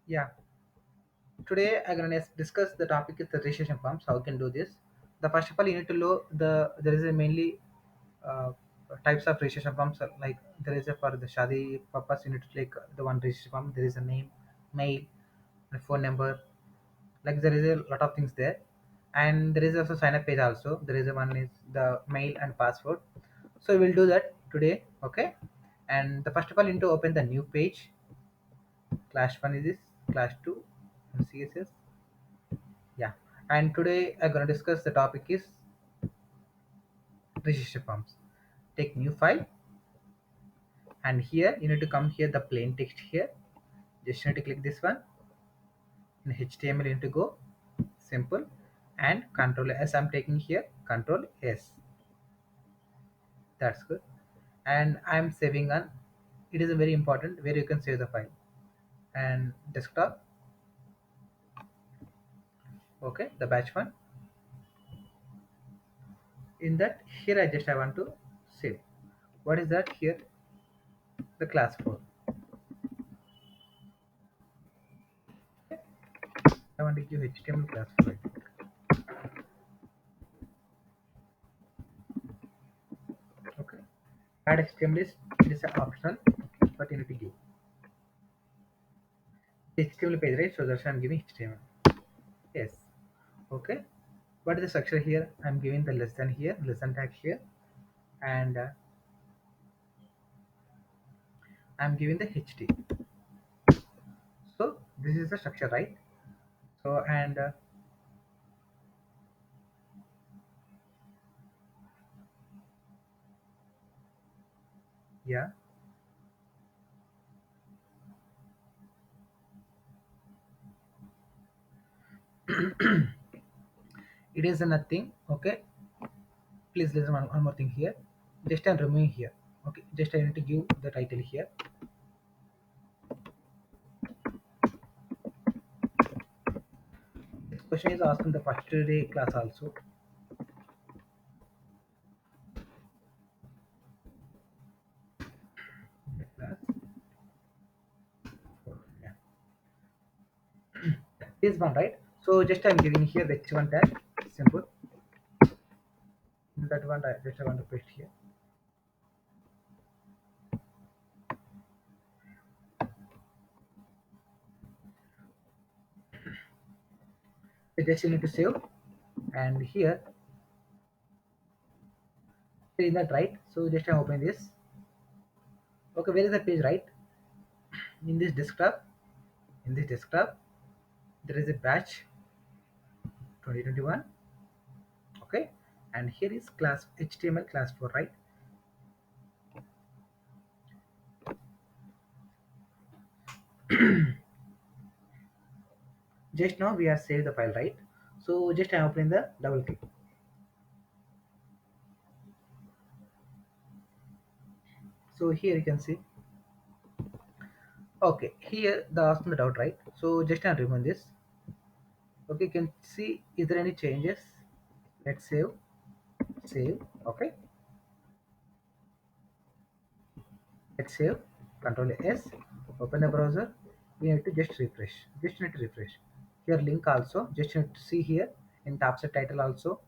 Yeah, today I'm gonna discuss the topic is the registration forms. How we can do this? The first of all, you need to know there is a mainly uh, types of registration forms. Like there is a for the shadi purpose, you need to click the one registration form. There is a name, mail, and phone number. Like there is a lot of things there, and there is also sign up page also. There is a one is the mail and password. So we'll do that today. Okay, and the first of all, you need to open the new page. Class one is this, class two, and CSS. Yeah, and today I'm gonna discuss the topic is registration forms. Take new file, and here you need to come here the plain text here. Just need to click this one. In HTML you need to go simple and Control S. I'm taking here Control S. That's good. And I'm saving on. It is a very important where you can save the file and desktop. Okay, the batch one. In that here I want to save. What is that here? The class 4. I want to give HTML class 4. Okay. Add HTML is it is optional, but you need to give HTML page, right? So that's why I'm giving HTML. Yes. Okay. What is the structure here? I'm giving the less than here, less than tag here, and I'm giving the HT. So this is the structure, right? So and yeah, it is nothing. Okay. Please listen one more thing here. Just I'm removing here. Okay. Just I need to give the title here. This question is asked in the first day class also. Class. Yeah. This one, right? So just I'm giving here the H1 tag. Simple. That one I just I want to paste here. So just you need to save, and here is that right? So just I open this. Okay, where is the page, right? In this desktop, in this desktop, there is a batch 2021. Okay, and here is class HTML class 4, right? Just now we are saved the file, right? So just I open the double click. So here you can see. Okay, here the asking the doubt, right? So just I remove this. Okay, you can see is there any changes? Let's save, save. Okay, let's save. Control S. Open the browser. We need to just refresh. Just need to refresh. Here link also. Just need to see here in top set title also,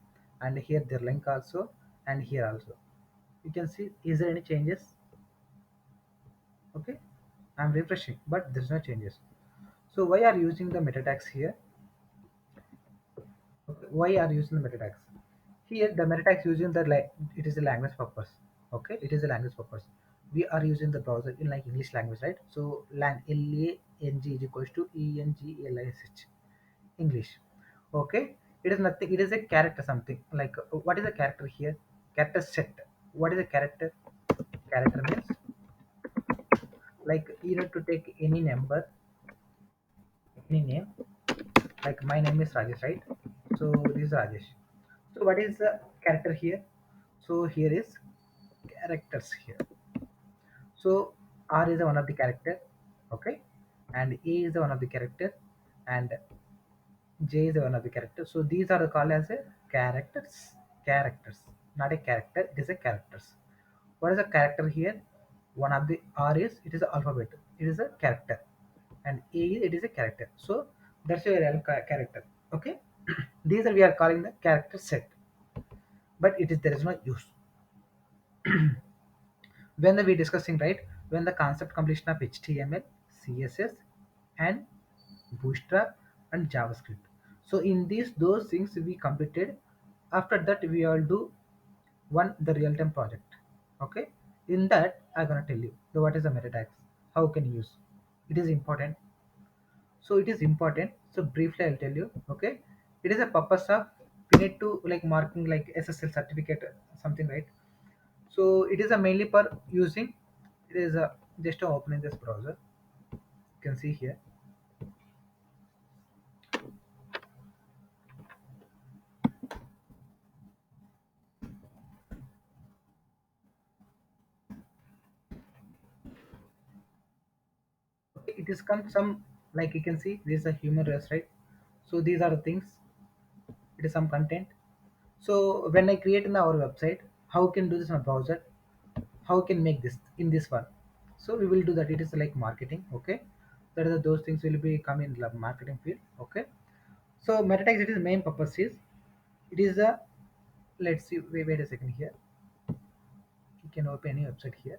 and here their link also, and here also. You can see is there any changes? Okay, I'm refreshing, but there's no changes. So why are you using the meta tags here? Okay, why are you using the meta tags? Here the meta tags using the like it is a language purpose. Okay, it is a language purpose. We are using the browser in like English language, right? So lang lang is equals to english English. Okay, it is nothing. It is a character something like what is a character here? Character set. What is a character? Character means like you need to take any number, any name. Like my name is Rajesh, right? So this is Rajesh. So what is the character here? So here is characters here. So R is the one of the character, okay, and A is the one of the character, and J is the one of the character. So these are called as a characters. Characters, not a character. It is a characters. What is a character here? One of the R is it is a alphabet. It is a character. and A it is a character. So that's your real character. Okay, these are we are calling the character set, but it is there is no use when we discussing, right, when the concept completion of HTML, CSS, and Bootstrap and JavaScript. So in these those things we completed. After that we all do one the real time project. Okay, in that I'm gonna tell you the what is the meta tags, how can you use. It is important. So it is important. So briefly I'll tell you. Okay, it is a purpose of we need to like marking like SSL certificate something, right? So it is a mainly for using. It is a just opening this browser. You can see here. Okay, it is come some like you can see this is a human race, right? So these are the things. It is some content. So when I create in our website, how can do this in a browser? How can make this in this one? So we will do that. It is like marketing. Okay, that is those things will be come in the marketing field. Okay. So meta tags, it is main purpose is it is a let's see wait a second here. You can open any website here.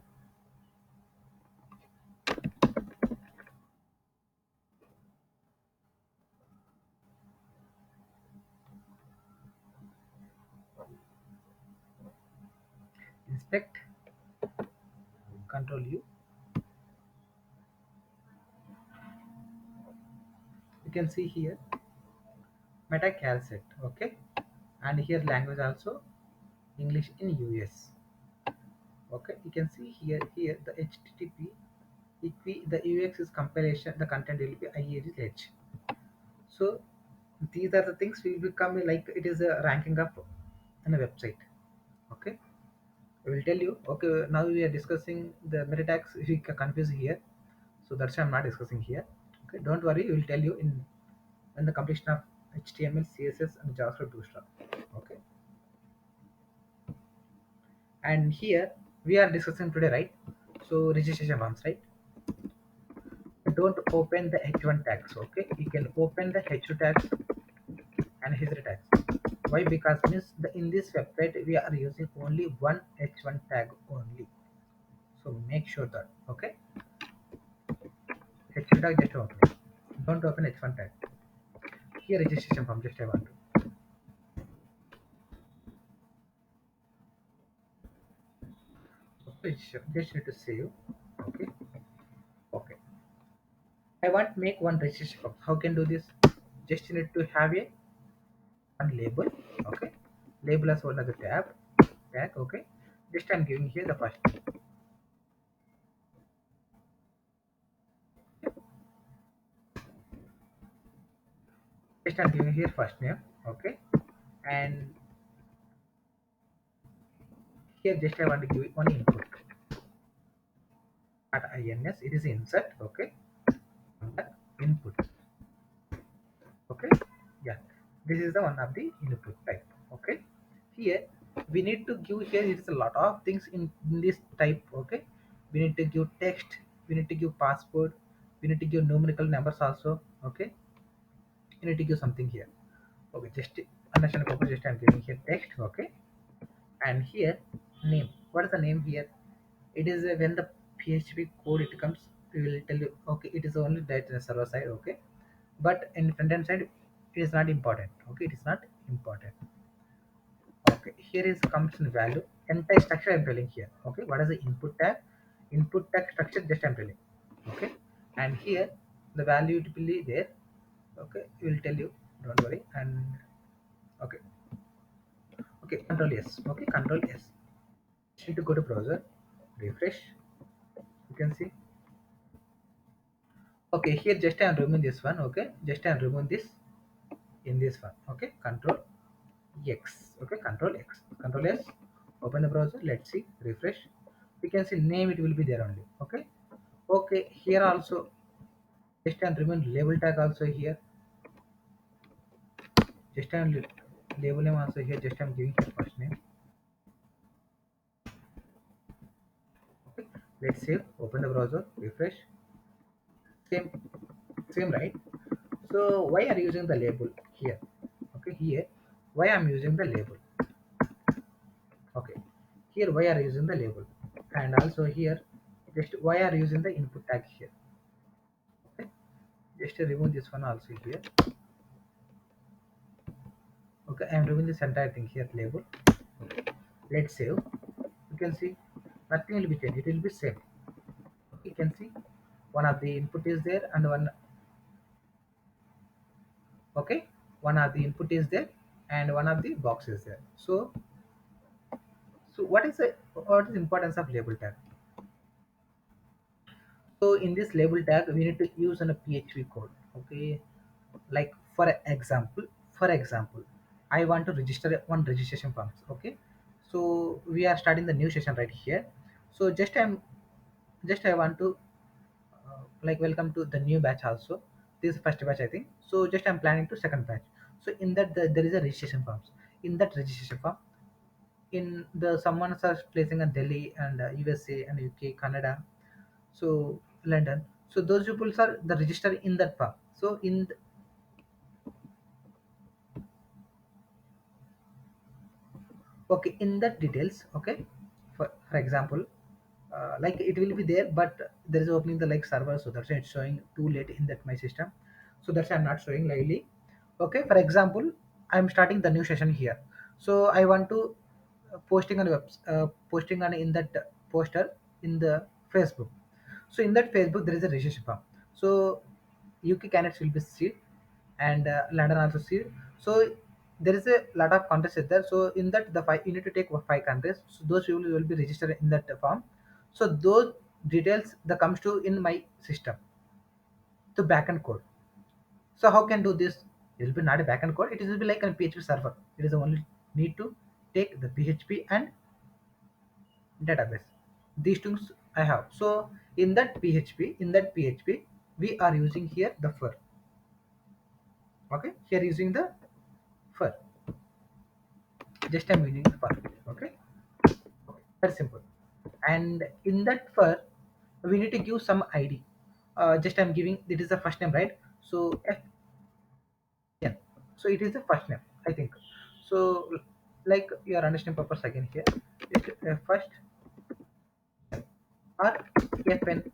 Inspect, control U. You can see here meta calset. Okay, and here language also English in US. Okay, you can see here the HTTP the UX is compilation, the content will be IEH. So these are the things will become like it is a ranking up in a website. Okay, I will tell you. Okay, now we are discussing the meta tags. If you confuse here, so that's why I'm not discussing here. Okay, don't worry, we will tell you in the completion of HTML, CSS, and JavaScript Bootstrap. Okay, and here we are discussing today, right? So registration forms, right? Don't open the H1 tags. Okay, you can open the H2 tags and history tags. Why? Because means in this website we are using only one H1 tag only. So make sure that okay, H2 tag just open it. Don't open H1 tag. Here registration form just I want to. Okay, sure. Just need to save. Okay, okay. I want make one registration form. How can do this? Just need to have a one label. Okay, label as well as a tag. Okay, just I'm giving here the first. Just I'm giving here first name. Okay, and here just I want to give one input at ins. It is insert. Okay, under input. Okay, yeah, this is the one of the input type. Okay, here we need to give here it is a lot of things in this type. Okay, we need to give text, we need to give password, we need to give numerical numbers also. Okay, you need to give something here. Okay, just understand purpose, just I'm giving here text. Okay, and here name. What is the name here? It is when the PHP code it comes, we will tell you. Okay, it is only that server side. Okay, but in front end side it is not important. Okay, it is not important. Okay, here is comes in value entire structure I'm telling here. Okay, what is the input tag structure just I'm telling. Okay, and here the value it will be there. Okay, we will tell you, don't worry. And okay, okay, control yes. Okay, control yes. Just need to go to browser, refresh. You can see. Okay, here just I'm removing this one. Okay, just I'm removing this in this one. Okay, control X. Okay, control X, control S. Open the browser. Let's see, refresh. We can see name it will be there only. Okay, okay. Here also just and remove label tag also here. Just and label name also here. Just I'm giving here first name. Okay, let's save. Open the browser. Refresh. Same. same, right? So why are you using the label here? Okay, here why I'm using the label? Okay, here why are you using the label? And also here, just why are you using the input tag here? Okay, just remove this one also here. Okay, I'm removing this entire thing here label. Let's save. You can see nothing will be changed. It will be same. You can see one of the input is there and one, okay, one of the input is there and one of the box is there. So what is the importance of label tag? So in this label tag, we need to use a PHP code. Okay, like for example, I want to register one registration forms. Okay, so we are starting the new session right here. So just I want to like welcome to the new batch also. This is first batch I think. So just I'm planning to second batch. So in that there is a registration forms. In that registration form, in the someone are placing in Delhi and USA and UK, Canada, so London. So those people are the register in that form. So okay, in that details, okay, for example, like it will be there, but there is opening the like server, so that's why it's showing too late in that my system. So that's why I'm not showing lively. Okay, for example, I'm starting the new session here. So I want to posting on in that poster in the Facebook. So in that Facebook there is a registration form. So UK candidates will be seed and London also seed. So there is a lot of countries is there. So in that the five you need to take five countries. So those people will be registered in that form. So those details that comes to in my system to backend code. So how can do this? It will be not a backend code. It will be like a PHP server. It is only need to take the PHP and database. These things I have. So in that PHP, we are using here the for. Okay, here using the for. Just I'm using the for. Okay, very simple. And in that for, we need to give some ID. Just I'm giving it is the first name, right? So FN. So it is the first name, I think. So like your understanding purpose again here. Just first or FN.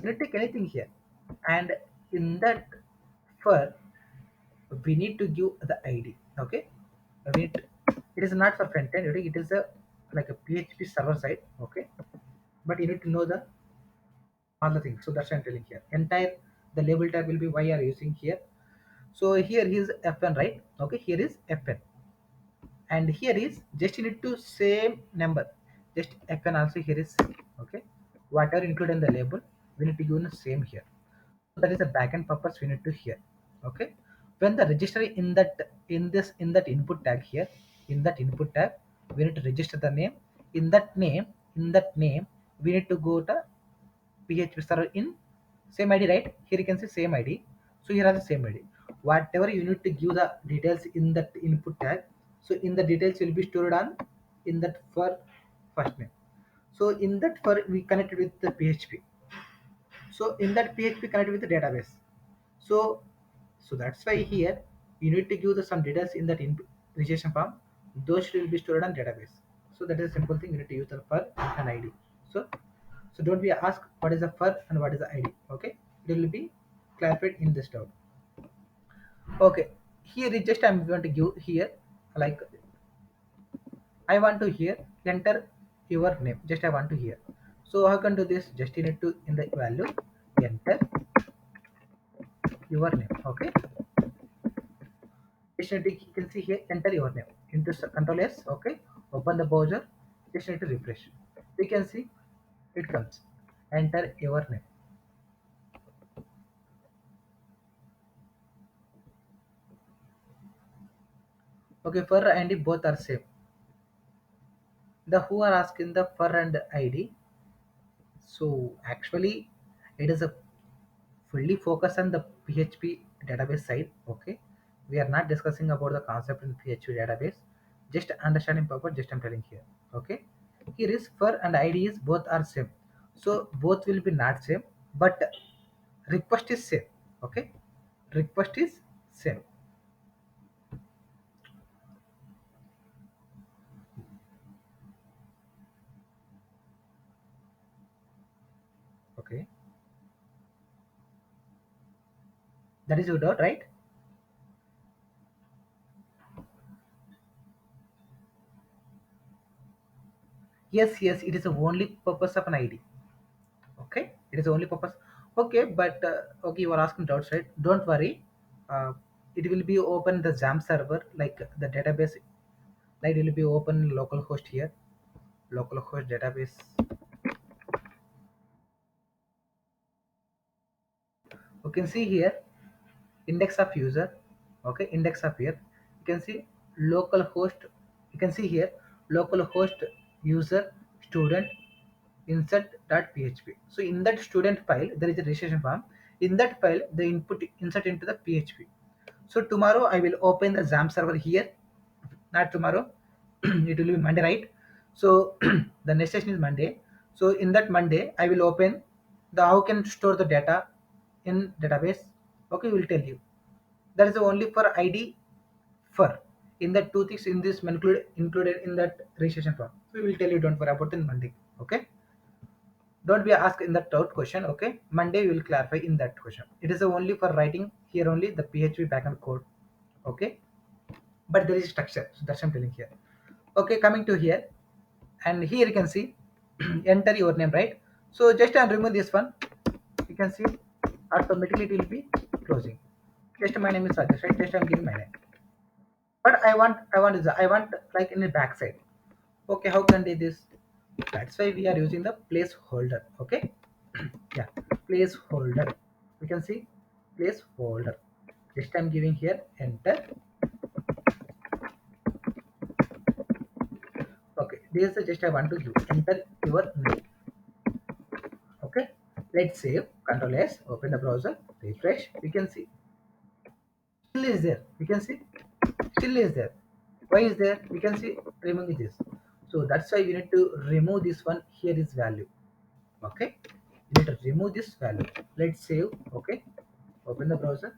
You take anything here, and in that for we need to give the ID. Okay, we need it is not for front end. It is a like a PHP server side. Okay, but you need to know the all the things. So that's what I'm telling here. Entire the label tag will be why are using here. So here is FN, right? Okay, here is FN, and here is just you need to same number. Just FN also here is same. Okay, whatever included in the label, we need to give the same here. So that is the backend purpose we need to hear. Okay, when the register in that input tag here, in that input tag we need to register the name. In that name we need to go to PHP server in same ID, right? Here you can see same ID. So here are the same ID. Whatever you need to give the details in that input tag, so in the details will be stored on in that for first name. So in that for we connected with the PHP. So in that PHP connected with the database. So so that's why here you need to give the some details in that registration form. Those will be stored on database. So that is a simple thing. You need to use the for and ID. So don't be asked what is the for and what is the ID. Okay, it will be clarified in this doubt. Okay, here is just I'm going to give here like I want to here enter your name. Just I want to hear. So how can do this? Just you need to in the value enter your name. Okay, just need to you can see here enter your name into control S. Okay, open the browser. Just need to refresh. You can see it comes enter your name. Okay, for and both are same. The who are asking the for and ID. So actually, it is a fully focus on the PHP database side. Okay, we are not discussing about the concept in PHP database. Just understanding purpose. Just I'm telling here. Okay, here is for and ID is both are same. So both will be not same, but request is same. Okay, request is same. Okay, that is your doubt, right? Yes, yes, it is the only purpose of an ID. Okay, it is the only purpose. Okay, but okay, you are asking doubts, right? Don't worry. It will be open the XAMPP server, like the database, like it will be open localhost here, localhost database. You can see here index of user. Okay, index of here, you can see localhost. You can see here localhost user student insert.php. So in that student file there is a registration form. In that file the input insert into the php. So tomorrow I will open the XAMPP server here. Not tomorrow. It will be Monday, right? So the next session is Monday. So in that Monday, I will open the how can store the data in database. Okay, we will tell you. That is only for ID for in that two things in this included in that registration form. We will tell you. Don't worry about it in Monday. Okay. Don't be asked in that third question. Okay. Monday we will clarify in that question. It is only for writing here only the PHP backend code. Okay, but there is structure, so that's I'm telling here. Okay, coming to here, and here you can see enter your name, right? So just and remove this one. You can see automatically it will be closing. Just my name is Rajesh, right? Just I'm giving my name, but I want like in the back side. Okay, how can I do this? That's why we are using the placeholder. Okay. Yeah, placeholder. You can see placeholder. Just I'm giving here enter. Okay, this is just I want to give enter your name. Okay, let's save. Control S, open the browser, refresh. We can see still is there. We can see still is there. Why is there? We can see removing this. So that's why we need to remove this one. Here is value. Okay, we need to remove this value. Let's save. Okay, open the browser,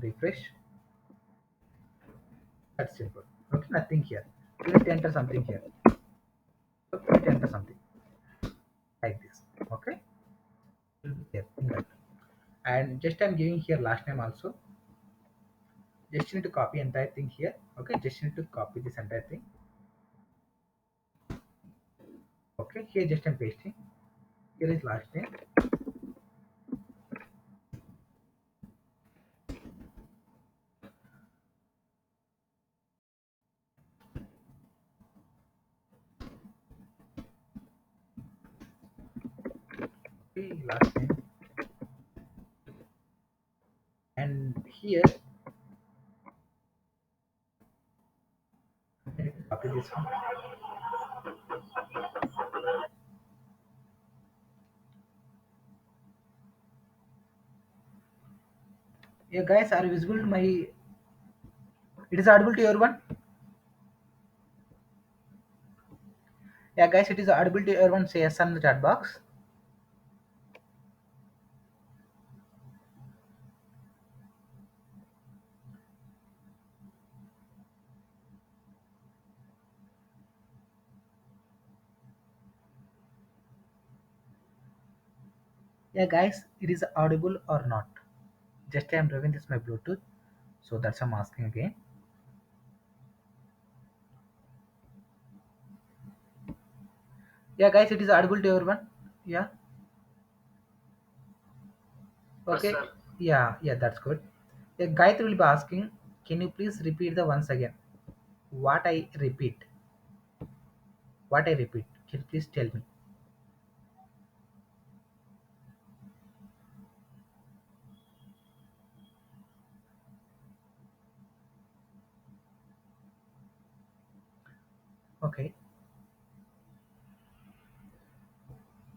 refresh. That's simple. Okay, nothing here. We need to enter something here. Okay, we need to enter something like this. Okay, here in that. And just I'm giving here last name also. Just need to copy entire thing here. Okay, just need to copy this entire thing. Okay, here just I'm pasting. Here is last name. Okay, last name. And here I need to copy this one. Yeah, guys, are visible to my? It is audible to everyone. Yeah, guys, it is audible to everyone. Say yes on the chat box. Yeah, guys, it is audible or not? Just I'm driving this my Bluetooth, so that's I'm asking again. Yeah, guys, it is audible to everyone. Yeah. Yes, Okay. sir. Yeah, yeah, that's good. Yeah, Gayatri will be asking, can you please repeat the once again? What I repeat? What I repeat? Can you please tell me? Okay.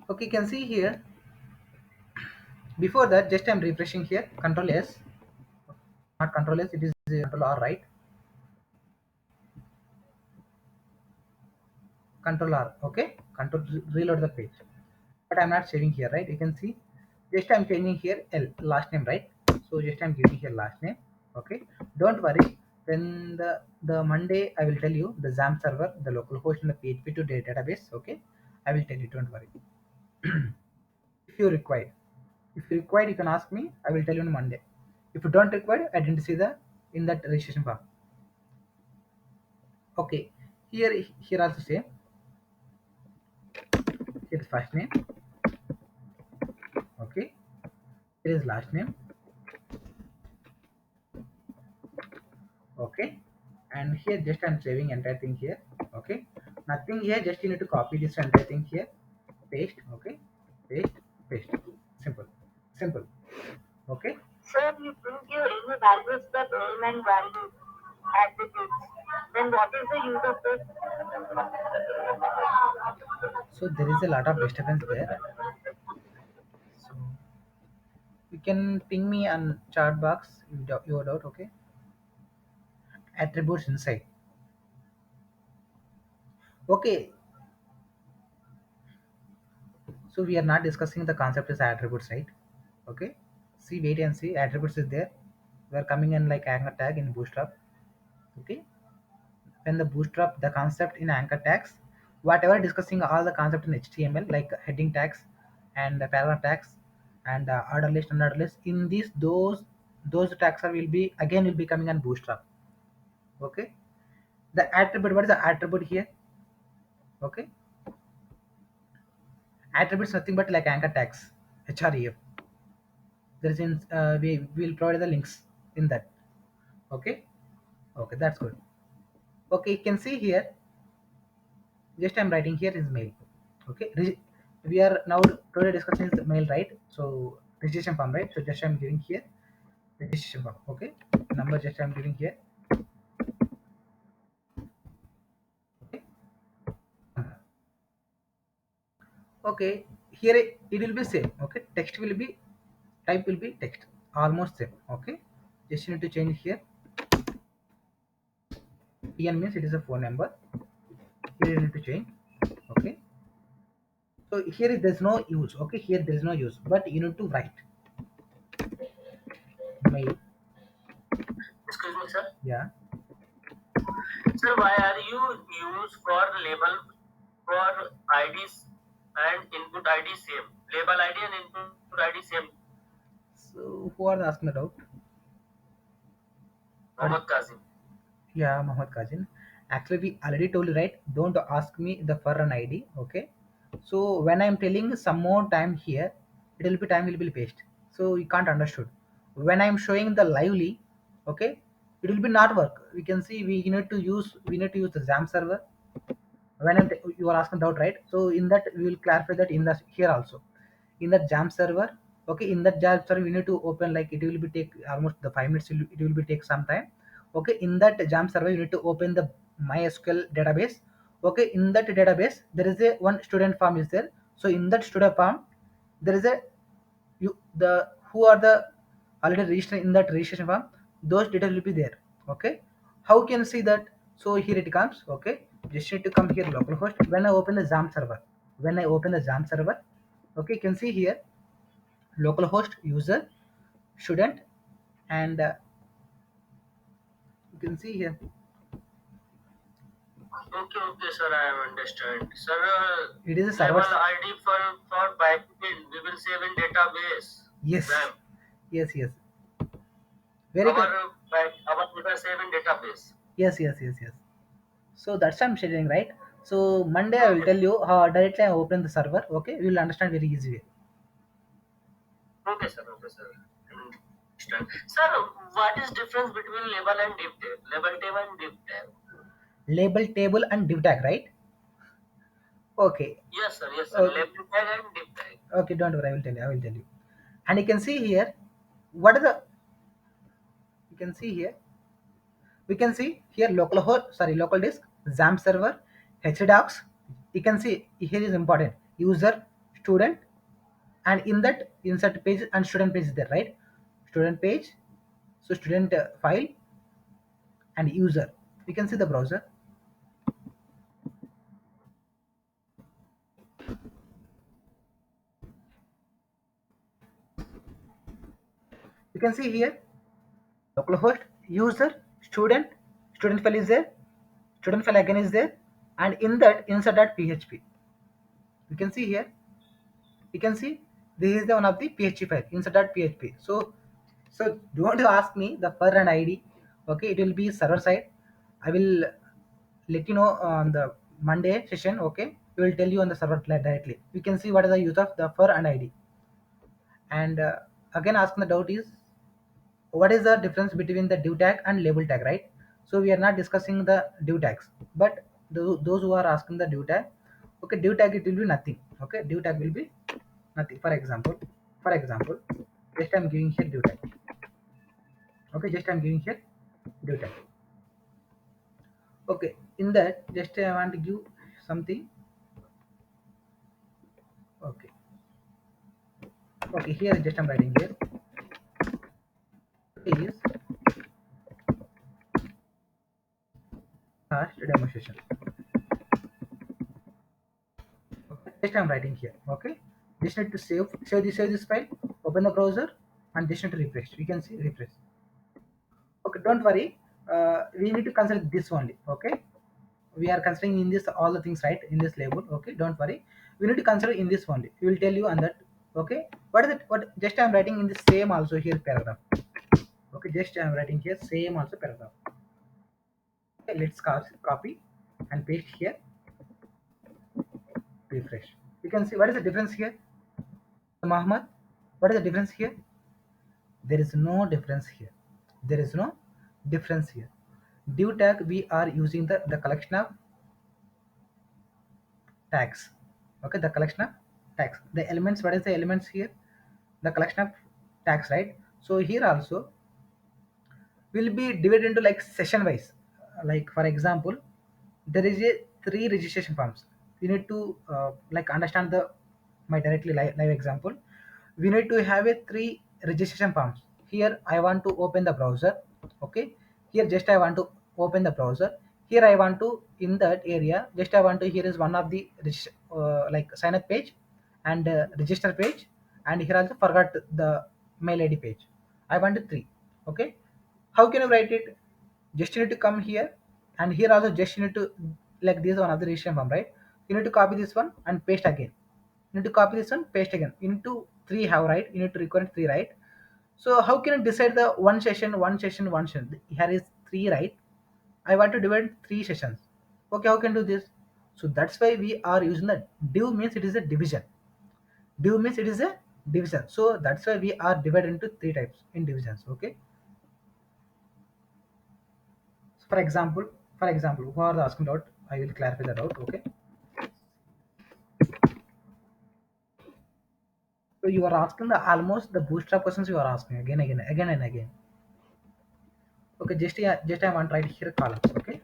Okay, you can see here. Before that, just I'm refreshing here. Control S, not Control S. It is Control R, right? Control R. Okay. Control reload the page. But I'm not saving here, right? You can see. Just I'm changing here L last name, right? So just I'm giving here last name. Okay, don't worry. Then the Monday I will tell you the XAMPP server, the local host, and the PHP to database. Okay, I will tell you. Don't worry. If you require, if you require, you can ask me. I will tell you on Monday. If you don't require, I didn't see the in that registration form. Okay, here also say here is first name. Okay, here is last name. Okay, and here just I'm saving entire thing here. Okay, nothing here, just you need to copy this entire thing here, paste. Okay, paste, paste, simple, simple. Okay, Sir, you didn't give any values but element values attributes. Then what is the use of this? so there is a lot of disturbance there, so you can ping me on chat box your doubt. Okay, attributes inside. Okay, so we are not discussing the concept as attributes, right? Okay, see, wait and see, attributes is there. We are coming in like anchor tag in bootstrap. Okay, when the bootstrap the concept in anchor tags, whatever discussing all the concept in HTML like heading tags and the paragraph tags and order list and order list, in these those tags are will be again will be coming on bootstrap. Okay, the attribute, what is the attribute here? Okay, attributes nothing but like anchor tags, href. There is in we will provide the links in that. Okay, okay, that's good. Okay, you can see here, just I'm writing here is mail. Okay, we are now today discussing the mail, right? So registration form, right? So just I'm giving here registration form. Okay, number just I'm giving here. Okay, okay, here it will be same. Okay, text will be, type will be text, almost same. Okay, just you need to change here. PN means it is a phone number. Here you need to change. Okay, so here there's no use. Okay, here there is no use, but you need to write mail. Excuse me, sir. Yeah. Sir, why are you use for label for IDs and input ID same? Label ID and input ID same. So who are asking the doubt? What is, Mohammed Kazim. yeah, Muhammad Kazin. Actually, we already told you, right? Don't ask me the for an ID. Okay. So when I'm telling some more time here, it will be time will be paste. So you can't understood. When I'm showing the lively, okay, it will be not work. We can see we need to use the XAMPP server. When you are asking doubt, right? So in that we will clarify that in the here also, in that jam server. Okay, in that jam server we need to open, like it will be take almost the 5 minutes, it will be take some time. Okay, in that jam server you need to open the MySQL database. Okay, in that database there is a one student form is there. So in that student form there is a, you the who are the already registered in that registration form, those data will be there. Okay, how can see that? So here it comes. Okay, just need to come here localhost. When I open the XAMPP server, when I open the XAMPP server, okay, you can see here localhost user student, and you can see here Okay, okay, sir, I am understand. Sir, it is a server. label ID for backend we will save in database. Yes, RAM. yes, yes, very Our good. our data save in database. Yes, yes, yes, yes. So that's what I'm sharing, right? So Monday I will Okay, tell you how directly I open the server. Okay, you will understand very easy way. okay, sir. Okay, sir. Understand. Sir, what is difference between label and div tag? Label table and div tag. Label table and div tag, right? Okay. Yes, sir. Yes, sir. Okay, Label tag and div tag. okay, don't worry, I will tell you. I will tell you. And you can see here, what are the, you can see here, we can see here local host, sorry, local disk, XAMPP server, HDocs. You can see here is important. User, student, and in that insert page and student page is there, right? Student page, so student file and user. You can see the browser. You can see here localhost, user, student, student file is there, student file again is there, and in that insert.php. You can see here, you can see this is the one of the PHP file, insert.php. So don't ask me the per and ID. Okay, it will be server side. I will let you know on the Monday session. Okay, we will tell you on the server directly. You can see what is the use of the per and ID. And again, asking the doubt is what is the difference between the div tag and label tag, right? So we are not discussing the div tags, but those who are asking the div tag, okay, div tag it will be nothing. Okay, div tag will be nothing. For example, just I'm giving here div tag. Okay, just I'm giving here div tag. Okay, in that just I want to give something. Okay, okay, here just I'm writing here is last demonstration. Okay, just I'm writing here. Okay, just need to save this file, open the browser, and just need to refresh. We can see refresh. Okay, don't worry. We need to consider this only. Okay, we are considering in this all the things right in this label. Okay, don't worry. We need to consider in this only. We will tell you on that. Okay, what is it? What just I'm writing in the same also here paragraph. Okay, just I'm writing here same also paragraph. Okay, let's copy and paste here. Refresh. You can see what is the difference here. Muhammad, what is the difference here? There is no difference here. There is no difference here. Div tag we are using the collection of tags. Okay, the collection of tags. The elements, what is the elements here? The collection of tags, right? So here also will be divided into like session wise. Like for example, there is a three registration forms. You need to like understand the my directly live example. We need to have a three registration forms. Here I want to open the browser. Okay, here just I want to open the browser. Here I want to in that area just I want to here is one of the like sign up page and register page, and here also forgot the mail ID page. I want three. Okay, how can you write it? Just you need to come here, and here also just you need to like this one of the registration form, right? You need to copy this one and paste again. You need to copy this one, paste again. Into three have, right? You need to record three, right? So how can I decide the one session, one session, one session? Here is three, right? I want to divide three sessions. Okay, how can I do this? So that's why we are using the div means it is a division. Div means it is a division. So that's why we are divided into three types in divisions. Okay. So for example, who are asking doubt, I will clarify the doubt. Okay. So you are asking the almost the bootstrap questions you are asking again and again. Okay, just I want to write here columns. Okay,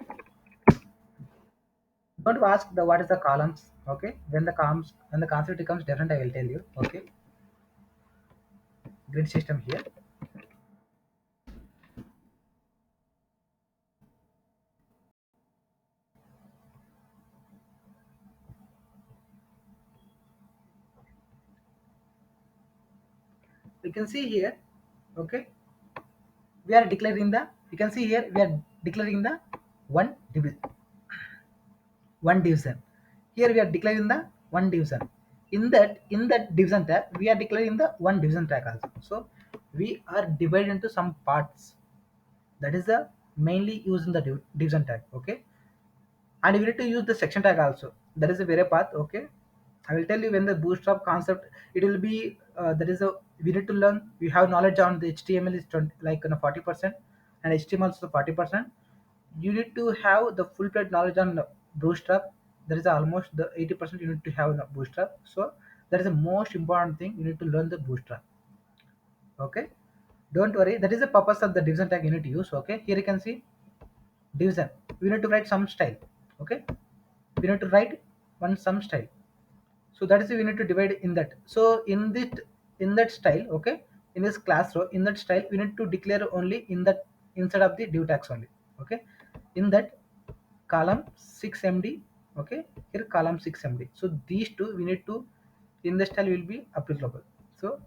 don't ask the what is the columns. Okay, when the concept becomes different, I will tell you. Okay, grid system here. You can see here. Okay, we are declaring the. You can see here we are declaring the one divi- one division. Here we are declaring the one division. In that division tag, we are declaring the one division tag also. So we are divided into some parts. That is the mainly used in the division tag. Okay, and we need to use the section tag also. That is a very path. Okay, I will tell you when the bootstrap concept it will be that is a we need to learn. We have knowledge on the HTML is 20, like 40%, and HTML also 40%. You need to have the full plate knowledge on bootstrap. That is almost the 80% you need to have the bootstrap. So that is the most important thing. You need to learn the bootstrap. Okay, don't worry, that is the purpose of the division tag you need to use. Okay, here you can see division, we need to write some style. Okay, we need to write one some style. So that is we need to divide in that. So in that style, okay, in this class row, in that style we need to declare only in that instead of the div tags only. Okay, in that column 6md. Okay, here column 6md. So these two we need to in the style will be applicable. So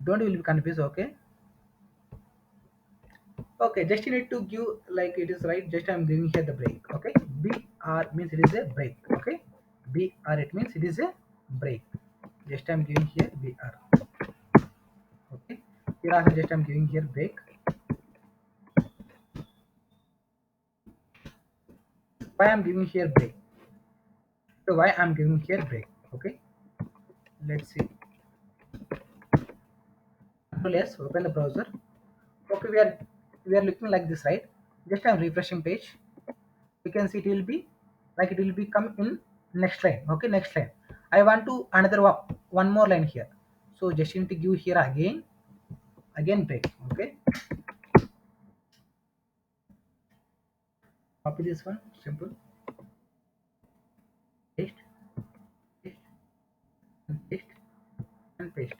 Don't will be confused. Okay. Okay, just you need to give like it is right. Just I'm giving here the break. Okay, BR means it is a break. Okay, BR it means it is a break. Just I'm giving here BR. Okay, here also just I'm giving here break. Why I'm giving here break? So why I'm giving here break? Okay, let's see. Control S, open the browser. Okay, we are looking like this, right? Just I'm refreshing page. You can see it will be like it will be come in next line. Okay, next line. I want to another one more line here. So just need to give here again break. Okay, copy this one, simple, paste, paste, and paste, and paste.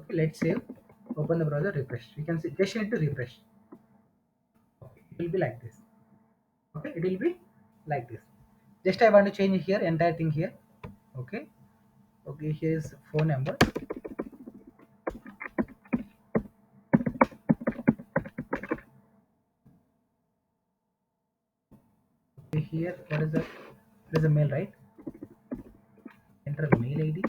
Okay, let's save. Open the browser, refresh. You can see just need to refresh. Okay, it will be like this. Okay, it will be like this. Just I want to change here entire thing here. Okay, okay, here's phone number. Okay, here what is that? There's a mail, right? Enter mail ID.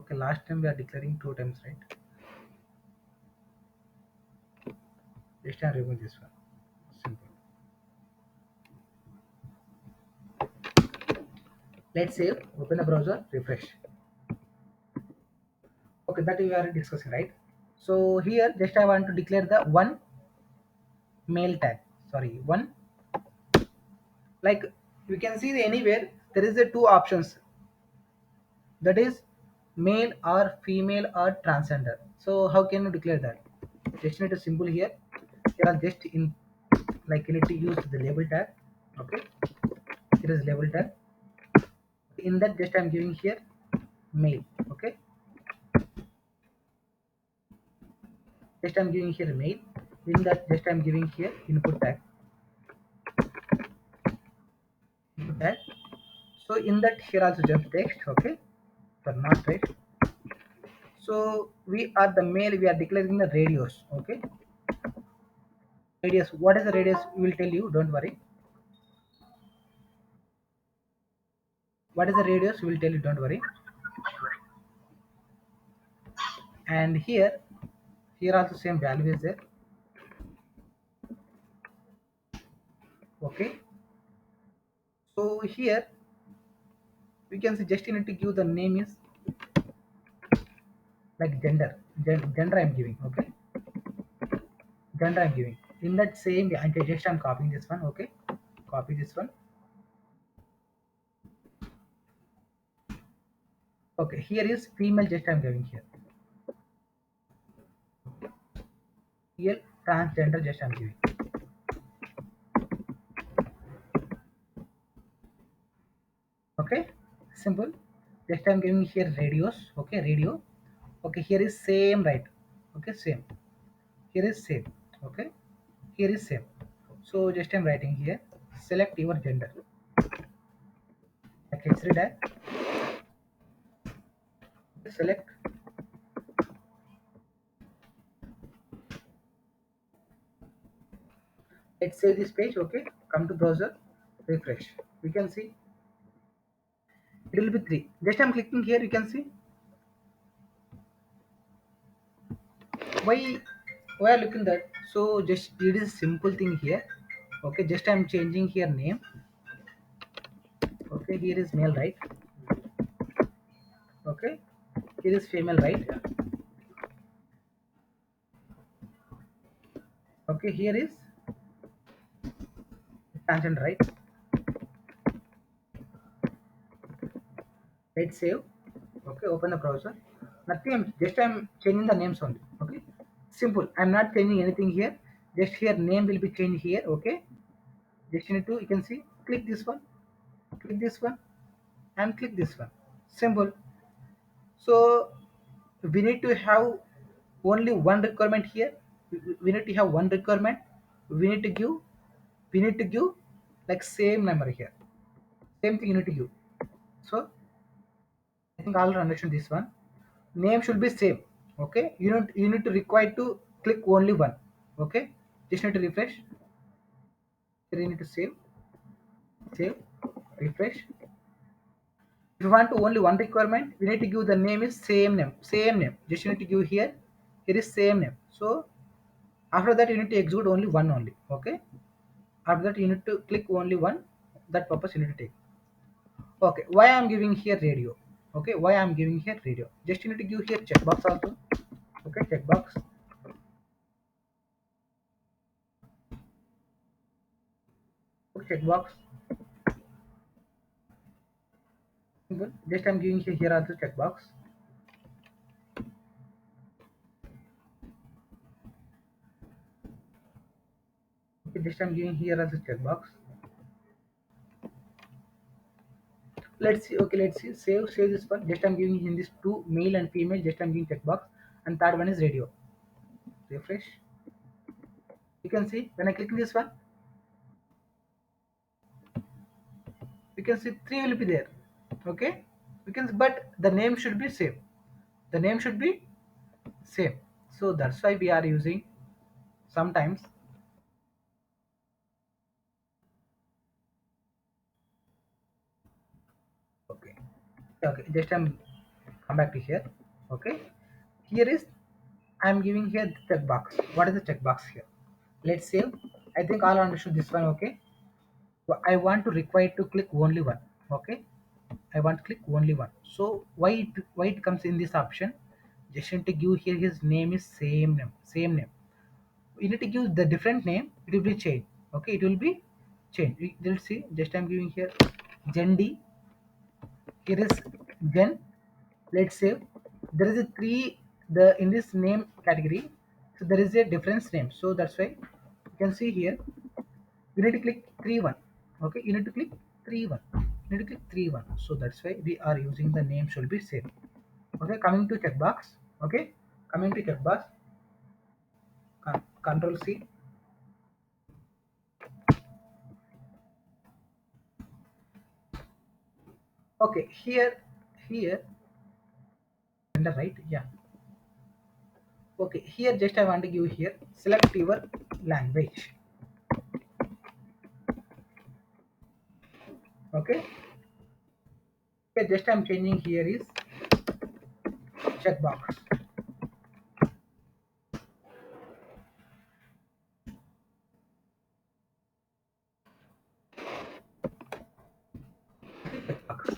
Okay, last time we are declaring two times, right? This time remove this one. Simple. Let's save. Open the browser. Refresh. Okay, that we are discussing, right? So here, just I want to declare the one mail tag. Sorry, one, like you can see anywhere there is a two options, that is male or female or transgender. So how can you declare that? Just need a symbol here. Here are just in like you need to use the label tag. Okay, here is label tag. In that just I'm giving here male. Okay, just I'm giving here male. In that just I'm giving here input tag. Input tag. So in that here also just text. Okay, for not right. So we are the male. We are declaring the radius. Okay, radius. What is the radius? We will tell you. Don't worry. What is the radius? We will tell you. Don't worry. And here also same value is there. Okay. So here we can see just you need to give the name is like gender. Gender I'm giving. Okay, gender I'm giving. In that same, I just I'm copying this one. Okay, copy this one. Okay, here is female. Just I'm giving here. Here transgender. Just I'm giving. Okay, simple. Just I'm giving here radios. Okay, radio. Okay, here is same, right? Okay, same. Here is same. Okay, here is same. So just I'm writing here. Select your gender. Like it's read. Select. Let's save this page. Okay, come to browser, refresh. We can see it will be three. Just I'm clicking here. You can see why why are looking that. So just it is simple thing here. Okay, just I'm changing here name. Okay, here is male, right? Okay, here is female, right? Okay, here is transgender, right? Let's save. Okay, open the browser. Nothing. I'm changing the names only. Okay, simple. I'm not changing anything here. Just here name will be changed here. Okay, just need to you can see click this one, click this one, and click this one. Simple. So we need to have only one requirement here. We need to have one requirement. We need to give. We need to give like same number here. Same thing you need to give. So think I'll understand this one. Name should be same. Okay, you need to require to click only one. Okay, just need to refresh. Here you need to save, refresh. If you want to only one requirement, we need to give the name is same name. Just you need to give here. Here is same name. So after that, you need to execute only one only. Okay. After that, you need to click only one. That purpose you need to take. Okay. Why I'm giving here radio? Okay. Why I'm giving here radio? Just you need to give here checkbox also. Okay. Checkbox. Okay, checkbox. Simple. Just I'm giving here also checkbox. Okay. Just I'm giving here also checkbox. Let's see. Okay. Let's see. Save this one. Just I'm giving in this two male and female. Just I'm giving checkbox. And third one is radio. Refresh. You can see when I click this one, you can see three will be there. Okay, you can, but the name should be same. The name should be same. So that's why we are using sometimes. Okay, okay. Just I'm come back to here. Okay, here is I'm giving here the checkbox. What is the checkbox here? Let's save. I think all understood this one. Okay, so I want to require to click only one. Okay, I want to click only one. So why it comes in this option? Just need to give here his name is same name. You need to give the different name. It will be changed. Okay, it will be changed. Let's see. Just I'm giving here Jendi. Here is Jen. Let's save. There is a three the in this name category. So there is a difference name. So that's why you can see here. You need to click 3 1. Okay, you need to click 3 1. You need to click 3 1. So that's why we are using the name should be same. Okay, coming to checkbox. Okay, coming to checkbox. Control C. Okay, here, and right, yeah. Okay, here just I want to give here. Select your language. Okay, okay. Just I'm changing here is checkbox. Okay, checkbox.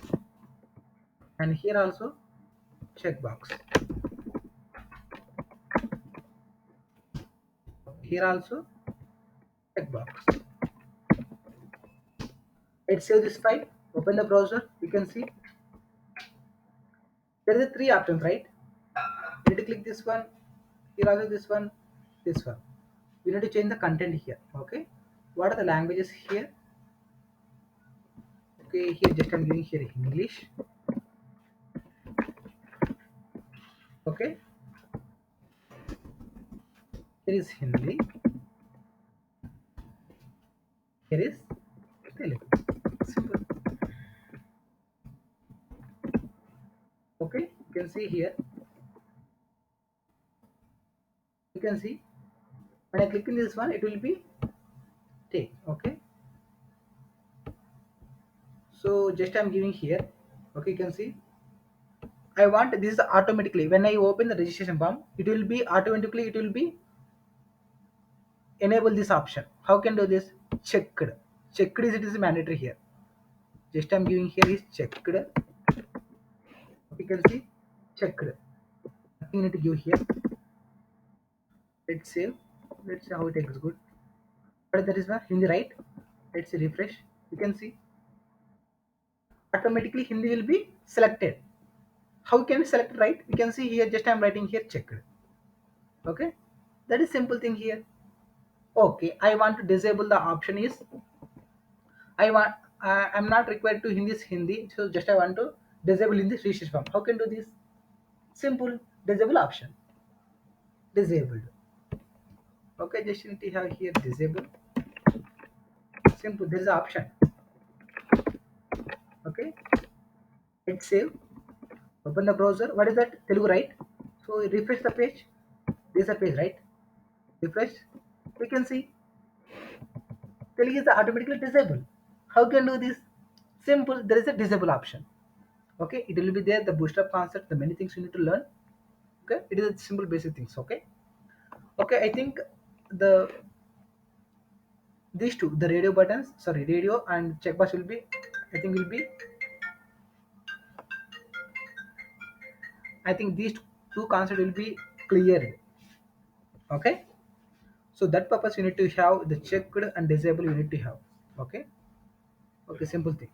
And here also checkbox. Here also checkbox. Let's save this file. Open the browser. You can see there is a three options, right? You need to click this one. Here also this one, this one. We need to change the content here. Okay. What are the languages here? Okay, here just I'm giving here English. Okay. Here is Hindi. Here is Telugu. Simple. Okay. You can see here. You can see when I click in this one, it will be take. Okay. So just I'm giving here. Okay. You can see. I want this automatically. When I open the registration form, it will be automatically. It will be enable this option. How can do this? Checked. Checked is it is mandatory here. Just I'm giving here is checked. You can see checked. Nothing need to give here. Let's save. Let's see how it looks good. But that is one Hindi, right? Let's refresh. You can see automatically Hindi will be selected. How can we select, right? We can see here just I'm writing here checked. Okay, that is simple thing here. Okay, I want to disable the option is I want I'm not required to Hindi, so just I want to disable in this registration form. How can do this? Simple, disable option, disabled. Okay, just need to have here disable. Simple, there is an option. Okay, hit save. Open the browser. What is that? Telugu, right? So refresh the page. This is a page, right? Refresh. We can see Telugu is automatically disabled. How can do this? Simple. There is a disable option. Okay, it will be there. The bootstrap concept, the many things you need to learn. Okay, it is a simple basic things. Okay, okay. I think the these two, the radio buttons, sorry, radio and checkbox will be, I think will be, I think these two concepts will be clear. Okay, so that purpose you need to have the checked and disable you need to have. Okay, okay, simple thing.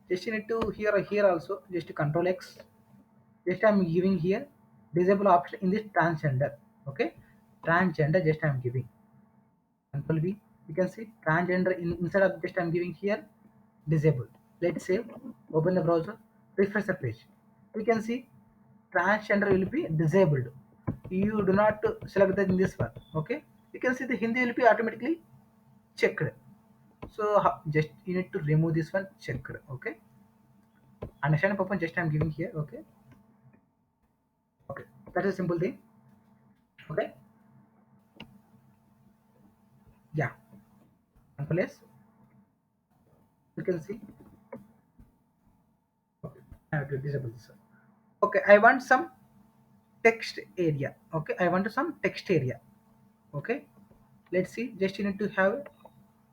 Just you need to here also just control X. Just I'm giving here disable option in this transgender. Okay, transgender just I'm giving control V. You can see transgender instead of just I'm giving here disable. Let's save. Open the browser. Refresh the page. We can see transgender will be disabled. You do not select that in this one. Okay. You can see the Hindi will be automatically checked. So just you need to remove this one checked. Okay. Understand purpose? Just I'm giving here. Okay. Okay. That is a simple thing. Okay. Yeah. Control S. You can see. Okay. I have to disable this one. Okay. I want some text area. Okay. I want some text area. Okay. Let's see. Just you need to have.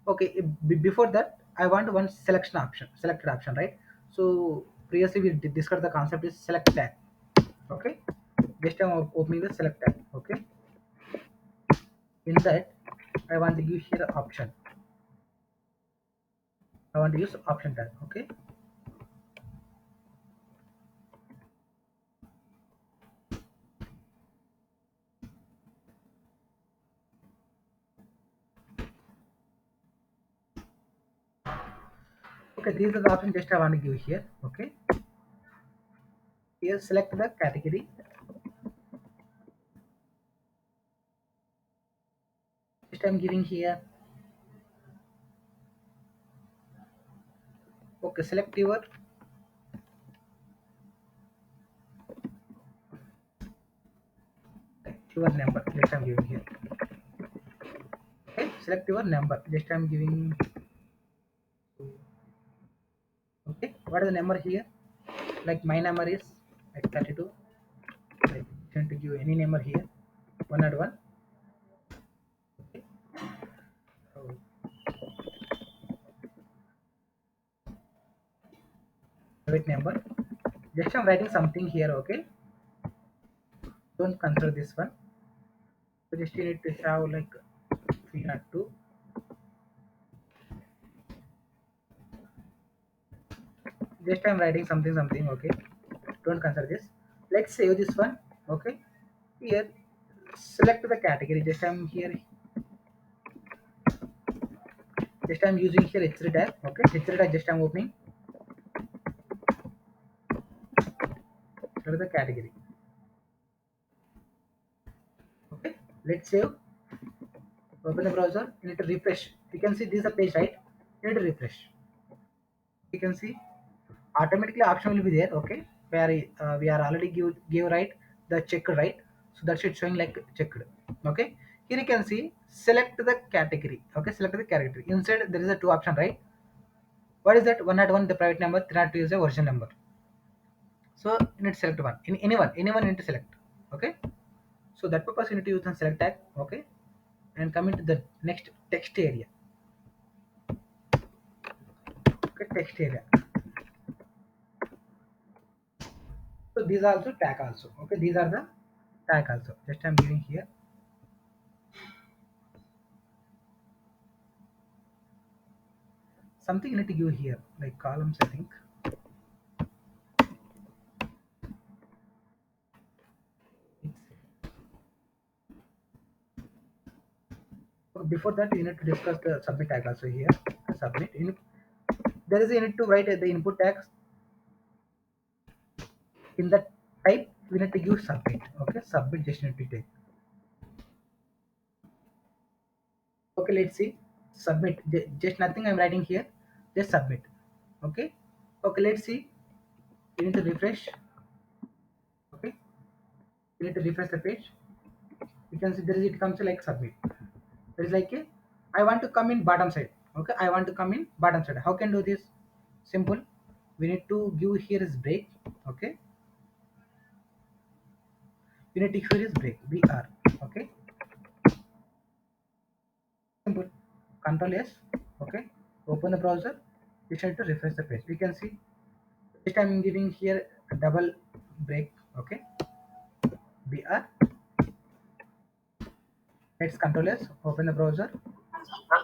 Okay. Before that, I want one selection option. Selected option, right? So previously we discussed the concept is select tag. Okay. Just I'm opening the select tag. Okay. In that, I want to give here option. I want to use option tag. Okay. Okay. These are the options just I want to give here. Okay. Here select the category. Just I'm giving here. Okay. Select your number. Just I'm giving here. Okay. Select your number. Just I'm giving. Okay. What is the number here? Like my number is like 32. Like trying to give any number here. 101. Okay. So private number. Just I'm writing something here. Okay. Don't consider this one. So just you need to have like 302. Just I'm writing something. Okay. Don't consider this. Let's save this one. Okay. Here select the category. Just I'm using here H3 tag. Okay. H3 tag just I'm opening. Select the category. Okay. Let's save. Open the browser. You need to refresh. You can see this is a page, right? You need to refresh. You can see automatically option will be there. Okay, where we are already give right the check, right? So that's it showing like checked. Okay, here you can see select the category. Okay, select the category. Inside there is a two option, right? What is that? 101 the private number, 302 is a version number. So you need to select one. In anyone you need to select. Okay, so that purpose you need to use the select tag. Okay, and come into the next text area. Okay, text area. So these are also tag also. Okay, these are the tag also. Just I'm giving here. Something you need to give here, like columns, I think. Before that, you need to discuss the submit tag also here. Submit. There is you need to write the input tags in the type. We need to use submit. Okay, submit just need to take. Okay, let's see. Submit. Just nothing I'm writing here. Just submit. Okay. Okay, let's see. You need to refresh. Okay, you need to refresh the page. You can see there is it comes like submit. There is like a I want to come in bottom side. Okay, I want to come in bottom side. How can do this? Simple. We need to give here is break. Okay, we need to here is break. BR. Okay, simple. Control S. Okay, open the browser. You need to refresh the page. We can see this time I'm giving here a double break. Okay, BR. Let's control S. Open the browser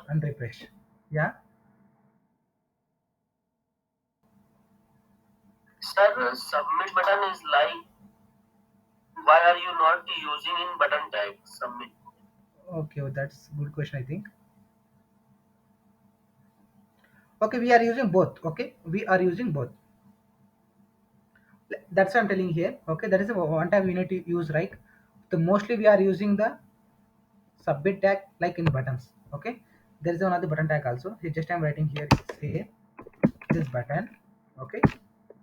and refresh. Yeah. Sir, submit button is like, why are you not using in button tag submit? Okay, well, that's good question. I think. Okay, we are using both. Okay, we are using both. That's what I'm telling here. Okay, that is the one time we need to use, right? The mostly we are using the submit tag like in buttons. Okay, there is another button tag also. Here just I'm writing here say this button. Okay,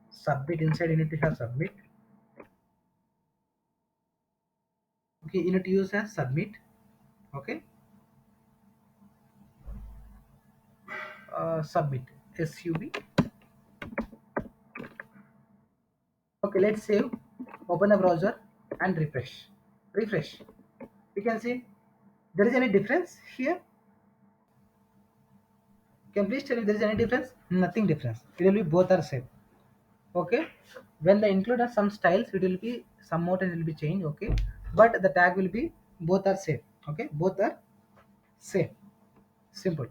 submit inside you need to have submit. Okay, you need to use as submit. Okay, submit sub. Okay, let's save. Open the browser and refresh. You can see there is any difference here. Can you please tell if there is any difference? Nothing difference. It will be both are same. Okay. When they include some styles, it will be somewhat and it will be changed. Okay. But the tag will be both are same. Okay. Both are same. Simple.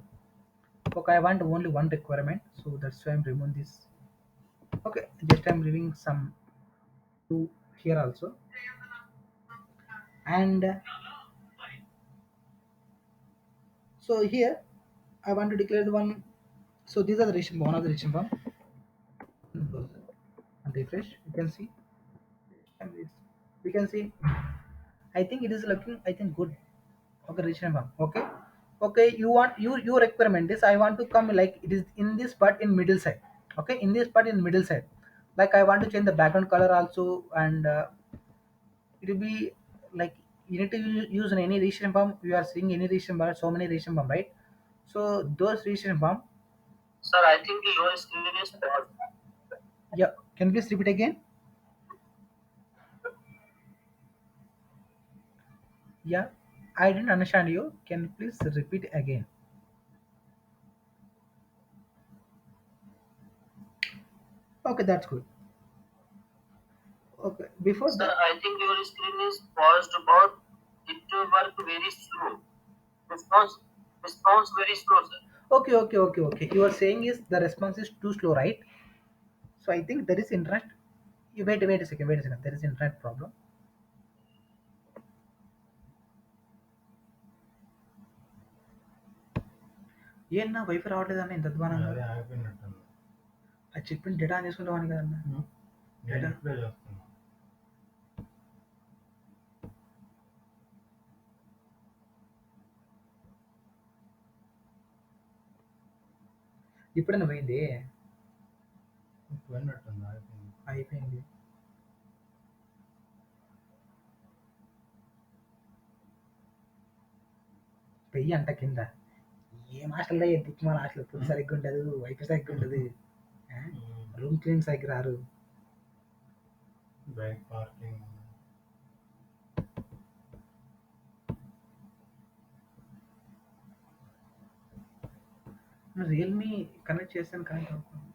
Okay. I want only one requirement, so that's why I'm removing this. Okay. Just I'm leaving some two here also, and so here I want to declare the one. So these are the registration one of the registration form. And refresh. You can see. And we can see. I think it is looking. I think good. Okay, Rishabh. Okay. Okay, you want your requirement is I want to come like it is in this part in middle side. Okay, in this part in middle side. Like I want to change the background color also, and it will be like you need to use in any registration form. You are seeing any registration form, so many registration form, right? So those registration form. Sir, I think your screen is paused. Yeah. Can you please repeat again? Yeah. I didn't understand you. Can you please repeat again? Okay, that's good. Okay. Before Sir, that. I think your screen is paused, but it will work very slow. Response, response very slow, sir. Okay. You are saying is the response is too slow, right? So I think there is internet. You wait a second. There is internet problem. ఏం నా wifi రావట్లేదన్న ఇంత అధ్వానంగా అదే ఆగిపోయినట్టుంది. అది చెప్పిన data on చేసుకుంటామని కదన్న నేను డేటా ఇప్పుడే చేస్తున్నా. ఇప్పుడన్నా పోయింది పోయినట్టుంది, ఆగిపోయింది. అయిపోయింది పెయ్యి అంట కింద ఏం హాస్టల్ దిక్కు మన హాస్టల్ ఫుడ్ సరిగ్గా ఉండదు వైఫై సరిగ్గా ఉండదు రూమ్ క్లీన్ సరిగ్గా రారు బైక్ పార్కింగ్. రియల్మీ కనెక్ట్ చేస్తాను కనెక్ట్ అవుతుంది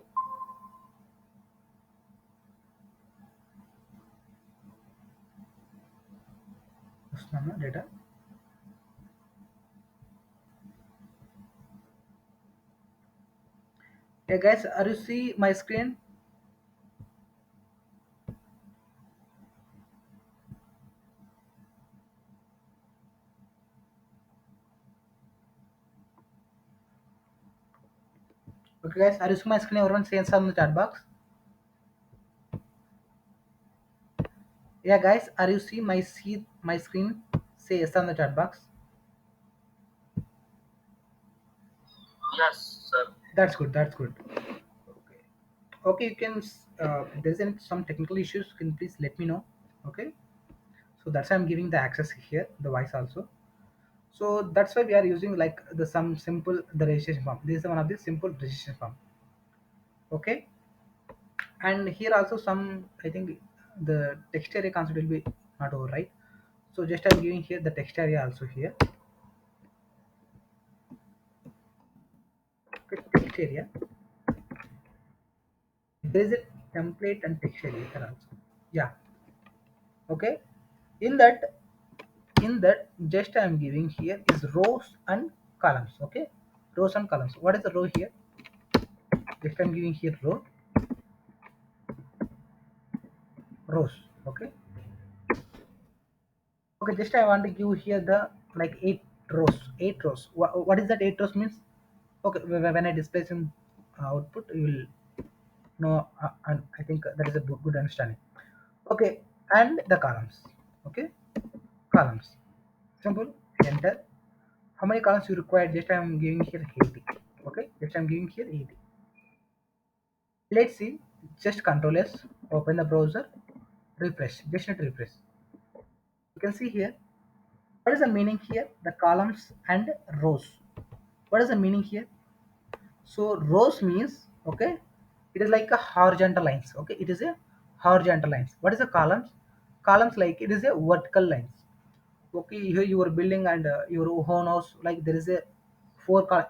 వస్తున్నాను data Hey guys, are you see my screen? Okay guys, are you see my screen? Everyone say answer in the chat box. Yeah guys, are you see my screen? Say yes on the chat box. Yes, sir. That's good. Okay. Okay, you can. There's any some technical issues. Can you please let me know? Okay. So that's why I'm giving the access here, the voice also. So that's why we are using like the some simple the registration form. This is one of the simple registration form. Okay. And here also some I think the text area concept will be not over, right? So just I'm giving here the text area also here. Okay, text area. There is a template and text area here also. Yeah. Okay. In that just I'm giving here is rows and columns. Okay. Rows and columns. What is the row here? Just I'm giving here rows. Okay. Okay, just I want to give here the like eight rows. Eight rows. What is that eight rows means? Okay, when I display some output, you will know. And I think that is a good understanding. Okay, and the columns. Okay, columns. Simple. Enter. How many columns you require? Just I am giving here 80. Okay, just I am giving here 80. Let's see. Just Control S. Open the browser. Refresh. Just need to refresh. You can see here. What is the meaning here? The columns and rows. What is the meaning here? So rows means okay, it is like a horizontal lines. Okay, it is a horizontal lines. What is the columns? Columns like it is a vertical lines. Okay, here you are building and your own house like there is a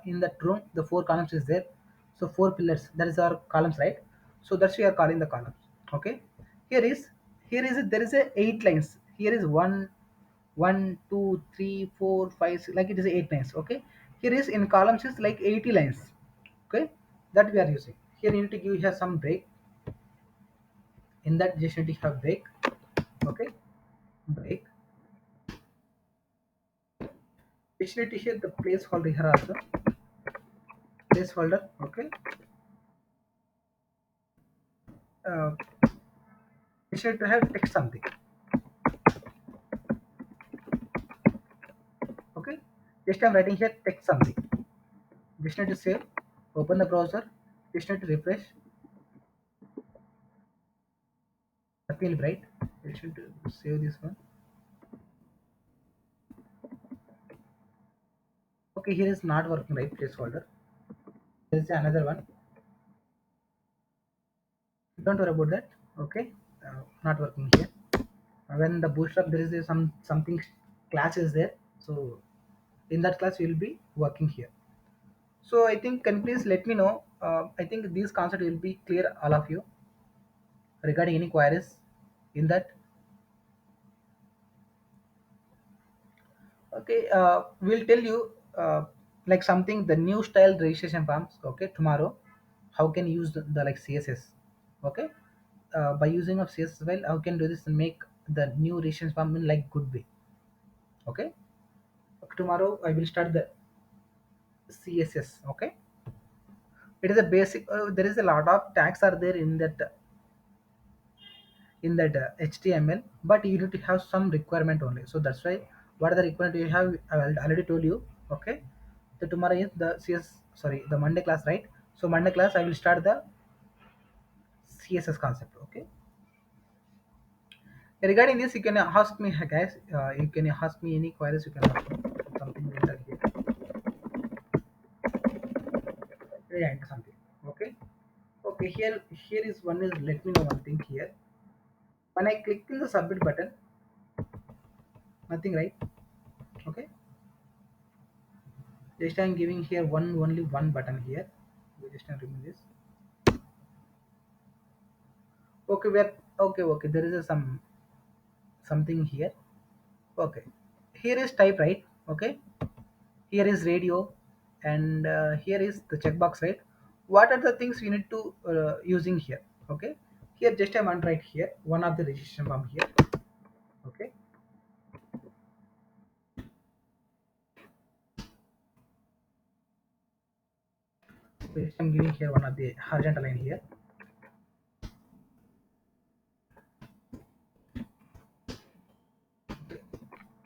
in that room. The four columns is there. So four pillars. That is our columns, right? So that's we are calling the columns. Okay. Here is there is a eight lines. Here is one, two, three, four, five, six, like it is eight lines. Okay. Here is in columns is like 80 lines. Okay, that we are using. Here you need to give here some break. In that just need to have break. Okay, break. Just need to here the placeholder here also. Placeholder. Okay. Uh, just need to have text something. Okay. Just I'm writing here text something. Just need to save. Open the browser. Just need to refresh. Nothing will write. Just need to save this one. Okay, here is not working right placeholder. There is another one. Don't worry about that. Okay, not working here. When the bootstrap there is something class is there, so in that class we will be working here. So I think can you please let me know, I think these concepts will be clear all of you regarding any queries in that. Okay, we'll tell you like something the new style registration forms. Okay, tomorrow how can you use the like css. Okay, by using of css file how can do this and make the new registration form in like good way. Okay, tomorrow I will start the css. Okay, it is a basic there is a lot of tags are there in that html, but you need to have some requirement only. So that's why what are the requirement you have I already told you. Okay, so tomorrow is the cs sorry the monday class, right? So monday class I will start the css concept. Okay, regarding this you can ask me guys, you can ask me any queries, you can ask me something like that here. Yeah, enter something. Okay, okay, here is one is let me know one thing here. When I click in the submit button, nothing, right? Okay, just I'm giving here only one button here. We just remove this. Okay, where okay there is a something here. Okay, here is type, right? Okay, here is radio, and here is the checkbox, right? What are the things we need to using here? Okay, here just I want right here one of the registration form here. Okay, so just I'm giving here one of the horizontal line here.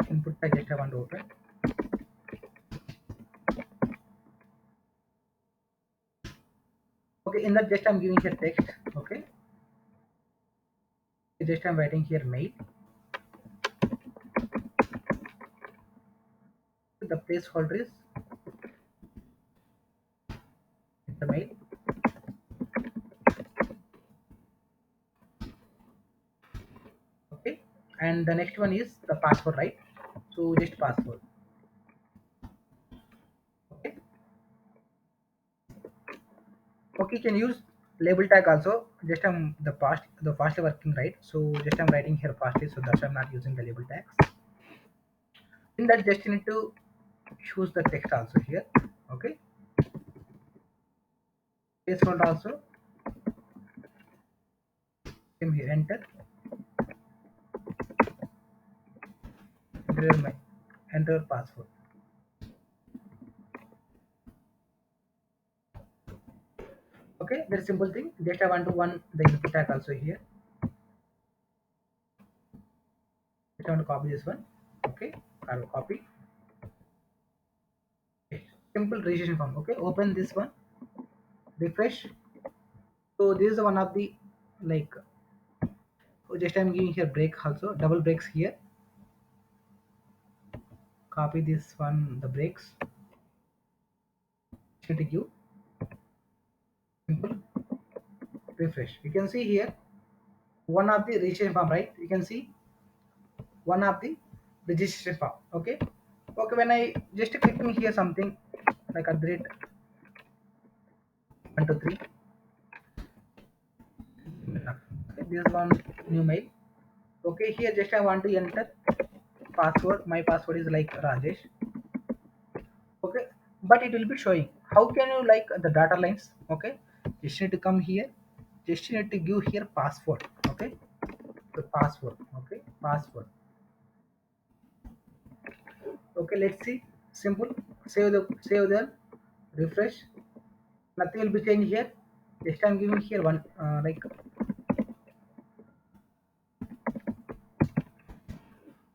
Input I just I want to open. Okay, in that just I'm giving here text. Okay, just I'm writing here mail. The placeholder is the mail. Okay, and the next one is the password, right? So just password. Okay, okay, you can use label tag also. Just the fastly working, right? So just I'm writing here fastly, so that's why I'm not using the label tags. In that just you need to choose the text also here. Okay, placeholder also, same here, enter, enter your enter your password. Okay, very simple thing. Just I want to one the input tag also here. Just I want to copy this one. Okay, I will copy. Simple registration form. Okay, open this one, refresh. So this is one of the like just I'm giving here break also, double breaks here. Copy this one, the breaks. Should give simple refresh. You can see here one of the registration form, right? You can see one of the registration form. Okay, okay. When I just clicking here something like at the rate 1 2 3. Okay, this one new mail. Okay, here just I want to enter password. My password is like Rajesh. Okay, but it will be showing. How can you like the data lines? Okay, just need to come here. Just need to give here password. Okay, the password. Okay, password. Okay, let's see. Simple. Save the refresh. Nothing will be changed here. Just I'm giving here one like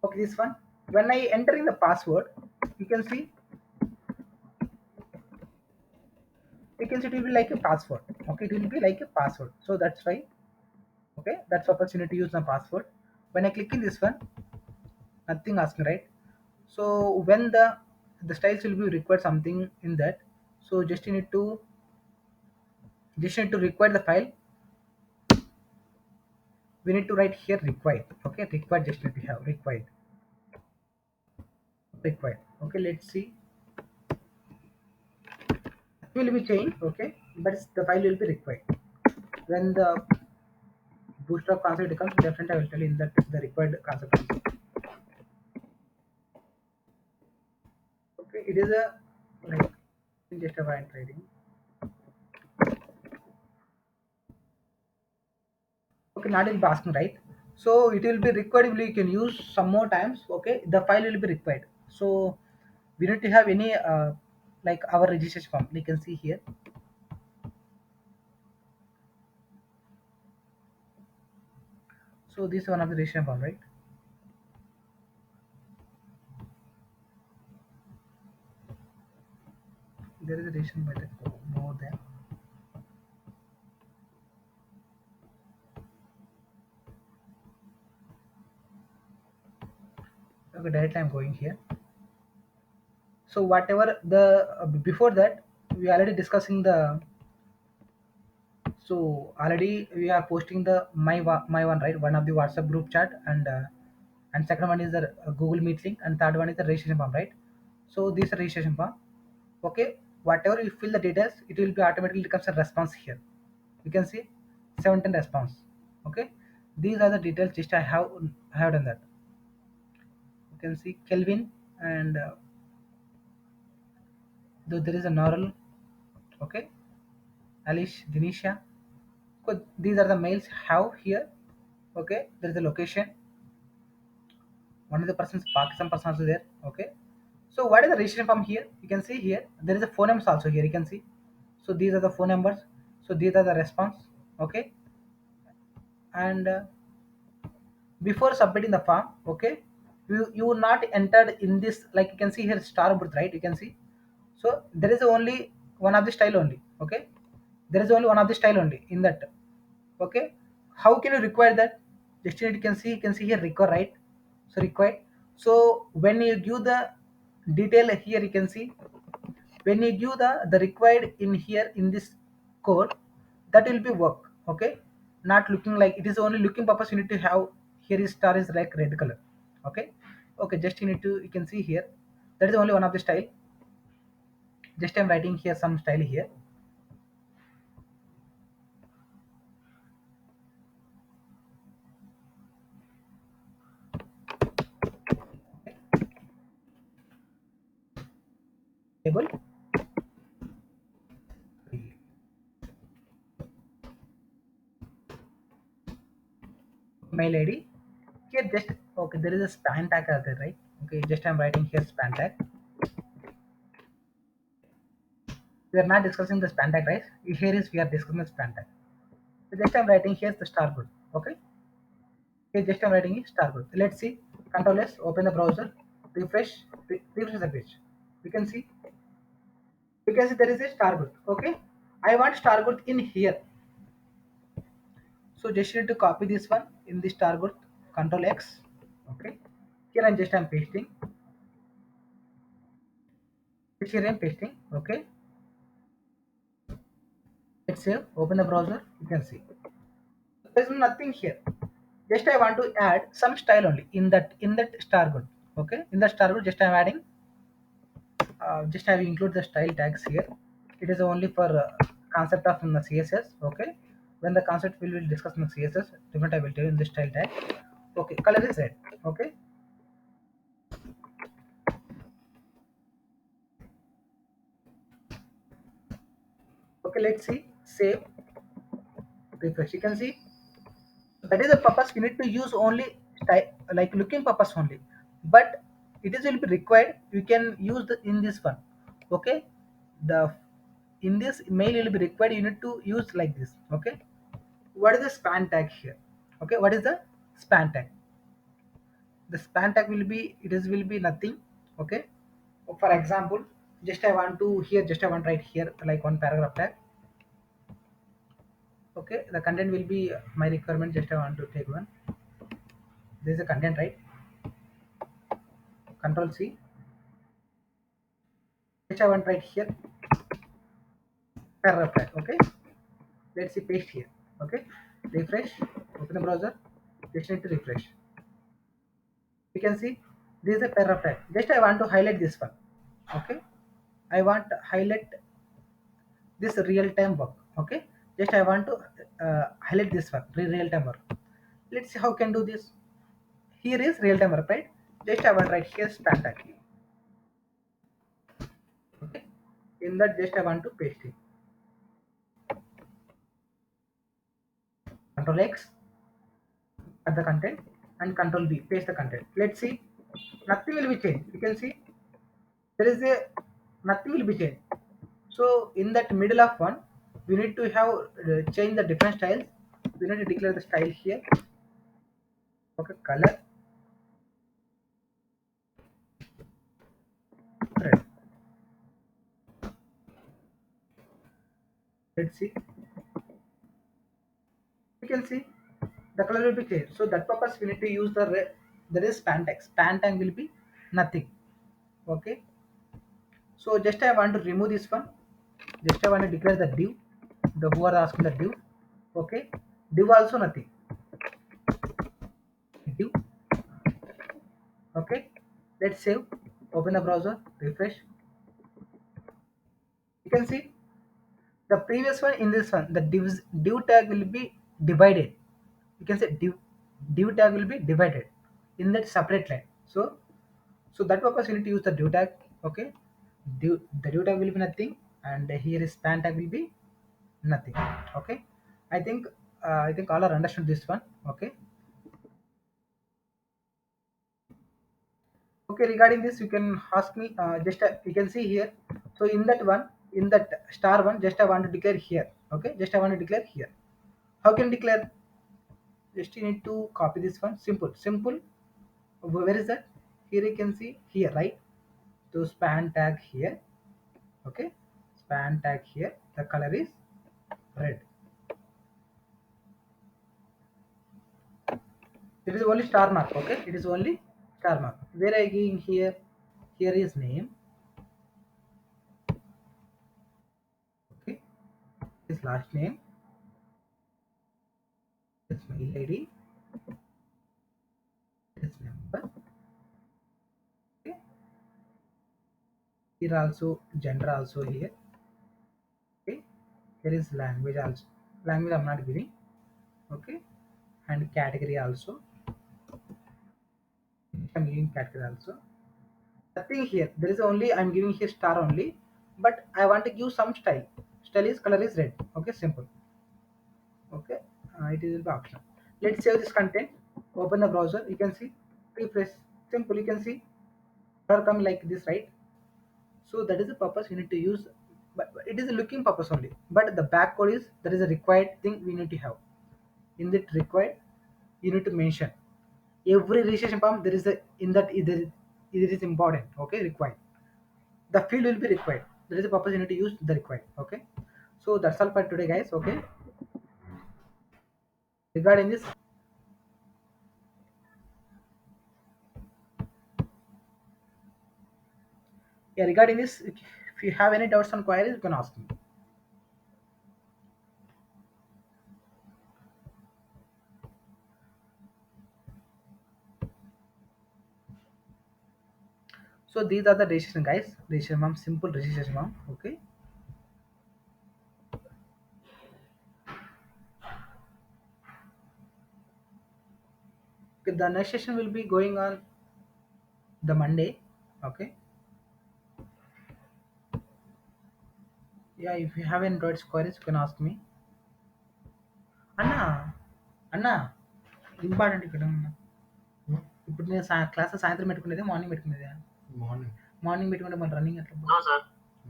okay this one. When I entering the password, you can see it will be like a password. Okay, it will be like a password. So that's why. Okay, that's opportunity to use the password. When I click in this one, nothing asking, right? So when the styles will be required something in that, so just need to require the file. We need to write here required. Okay, required, just need to have required. Okay, let's see. It will be changed. Okay, but the file will be required. When the bootstrap concept comes, definitely I will tell you in that the required concept also. Okay, it is a like just a fine trading. Okay, not in asking, right? So it will be required, you can use some more times. Okay, the file will be required. So we need to have any like our registration form, you can see here. So this is one of the registration form, right? There is a registration button more than. Okay, directly I'm going here. So whatever the before that we already discussing the. So already we are posting the my one, right? One of the WhatsApp group chat, and second one is the Google Meet link, and third one is the registration form, right? So this is registration form. Okay, whatever you fill the details, it will be automatically becomes a response here. You can see 17 response. Okay, these are the details just I have done that. You can see Kelvin and there is a Noral. Okay, Alish, Dinisha. So these are the mails have here. Okay, there is a location. One of the persons Pakistan person also there. Okay, so what is the registration form here? You can see here there is a phone numbers also here. You can see. So these are the phone numbers. So these are the response. Okay, and before submitting the form, okay, you will not entered in this, like you can see here star birth, right? You can see. So there is only one of the style only. Okay, There is only one of the style only in that. Okay, how can you require that? Just you can see here require, right? So required. So when you give the detail here, you can see when you give the required in here in this code, that will be work. Okay, not looking like it is only looking purpose. You need to have here is star is like red color. Okay, okay, just you need to, you can see here, that is only one of the style. Just I'm writing here some style here. Table mail id here. Just okay, there is a span tag out there, right? Okay, just I'm writing here span tag. We are not discussing the span tag, right? Here is we are discussing the span tag. So just I'm writing here the star code. Okay, here just I'm writing star code. Let's see. Control S, open the browser, refresh, refresh the page. We can see, because there is a star code. Okay, I want star code in here. So just need to copy this one in the star code. Control X. Okay, here I'm pasting. Here I'm pasting. Okay, let's save. Open the browser. You can see there's nothing here. Just I want to add some style only in that star code. Okay, in the star code, just I'm adding. Just I will include the style tags here. It is only for concept of in the CSS. Okay, when the concept will discuss in the CSS, different I will tell you in the style tag. Okay, color is red. Okay, okay, let's see. Save, refresh. You can see that is the purpose. We need to use only style, like looking purpose only, but it is will be required. You can use the in this one. Okay, the in this mail will be required. You need to use like this. Okay, what is the span tag here? Okay, what is the span tag? The span tag will be, it is will be nothing. Okay, for example, just I want to here, just I want write here like one paragraph tag. Okay, the content will be my requirement. Just I want to take one. This is the content, right? Control C. Just I want write here paragraph tag. Okay, let's see, paste here. Okay, refresh, open the browser, just need to refresh. You can see this is a paragraph tag. Just I want to highlight this one. Okay, I want to highlight this real time work. Okay, just I want to highlight this one real time work. Let's see how can do this. Here is real time work, right? Just I want to write here span tag. Okay, in that just I want to paste it. Control X at the content and Control V paste the content. Let's see, nothing will be changed. You can see there is a nothing will be changed. So in that middle of one, we need to have change the different styles. We need to declare the style here. Okay, color red. Let's see. You can see the color will be changed. So that purpose we need to use the red. There is span tag. Span tag will be nothing. Okay. So just I want to remove this one. Just I want to declare the div. The who are asking the div. Okay. Div also nothing. Div. Okay. Let's save. Open the browser. Refresh. You can see the previous one in this one. The div tag will be divided. You can say div tag will be divided in that separate line. So that purpose you need to use the div tag. Okay, the div tag will be nothing, and here is span tag will be nothing. Okay, I think all are understood this one. Okay, okay. Regarding this, you can ask me. Just you can see here. So in that one, in that star one, just I want to declare here. Okay, just I want to declare here. How can declare? Just you need to copy this one. Simple, simple. Where is that? Here you can see here, right? So span tag here. Okay, span tag here. The color is red. It is only star mark. Okay, it is only star mark. Where I giving here? Here is name. Okay, his last name. His mail ID. His number. Okay. Here also gender also here. Okay. Here is language also. Language I'm not giving. Okay. And category also. I'm giving category also. Nothing here. There is only I'm giving here star only. But I want to give some style. Style is color is red. Okay. Simple. Okay. It will be optional. Let's save this content. Open the browser. You can see. Refresh. Simple. You can see. Color come like this, right? So that is the purpose we need to use, but it is a looking purpose only. But the back code is that is a required thing we need to have. In that required, you need to mention every registration form. There is a in that it is important. Okay, required. The field will be required. That is the purpose you need to use the required. Okay, so that's all for today, guys. Okay, regarding this, yeah, regarding this, if you have any doubts or queries, you can ask me. So these are the registration, guys. Registration form, simple registration form. Okay. Okay, the next session will be going on the Monday. Okay. Yeah, if you have Android queries, you can ask me. అన్నా అన్నా important ఇక్కడ ఉన్నా. ఇప్పుడు నేను classes సాయంత్రం పెట్టుకునేది morning పెట్టుకునేది. Morning morning పెట్టుకుంటే మళ్ళీ రన్నింగ్ ఎట్లా No, sir.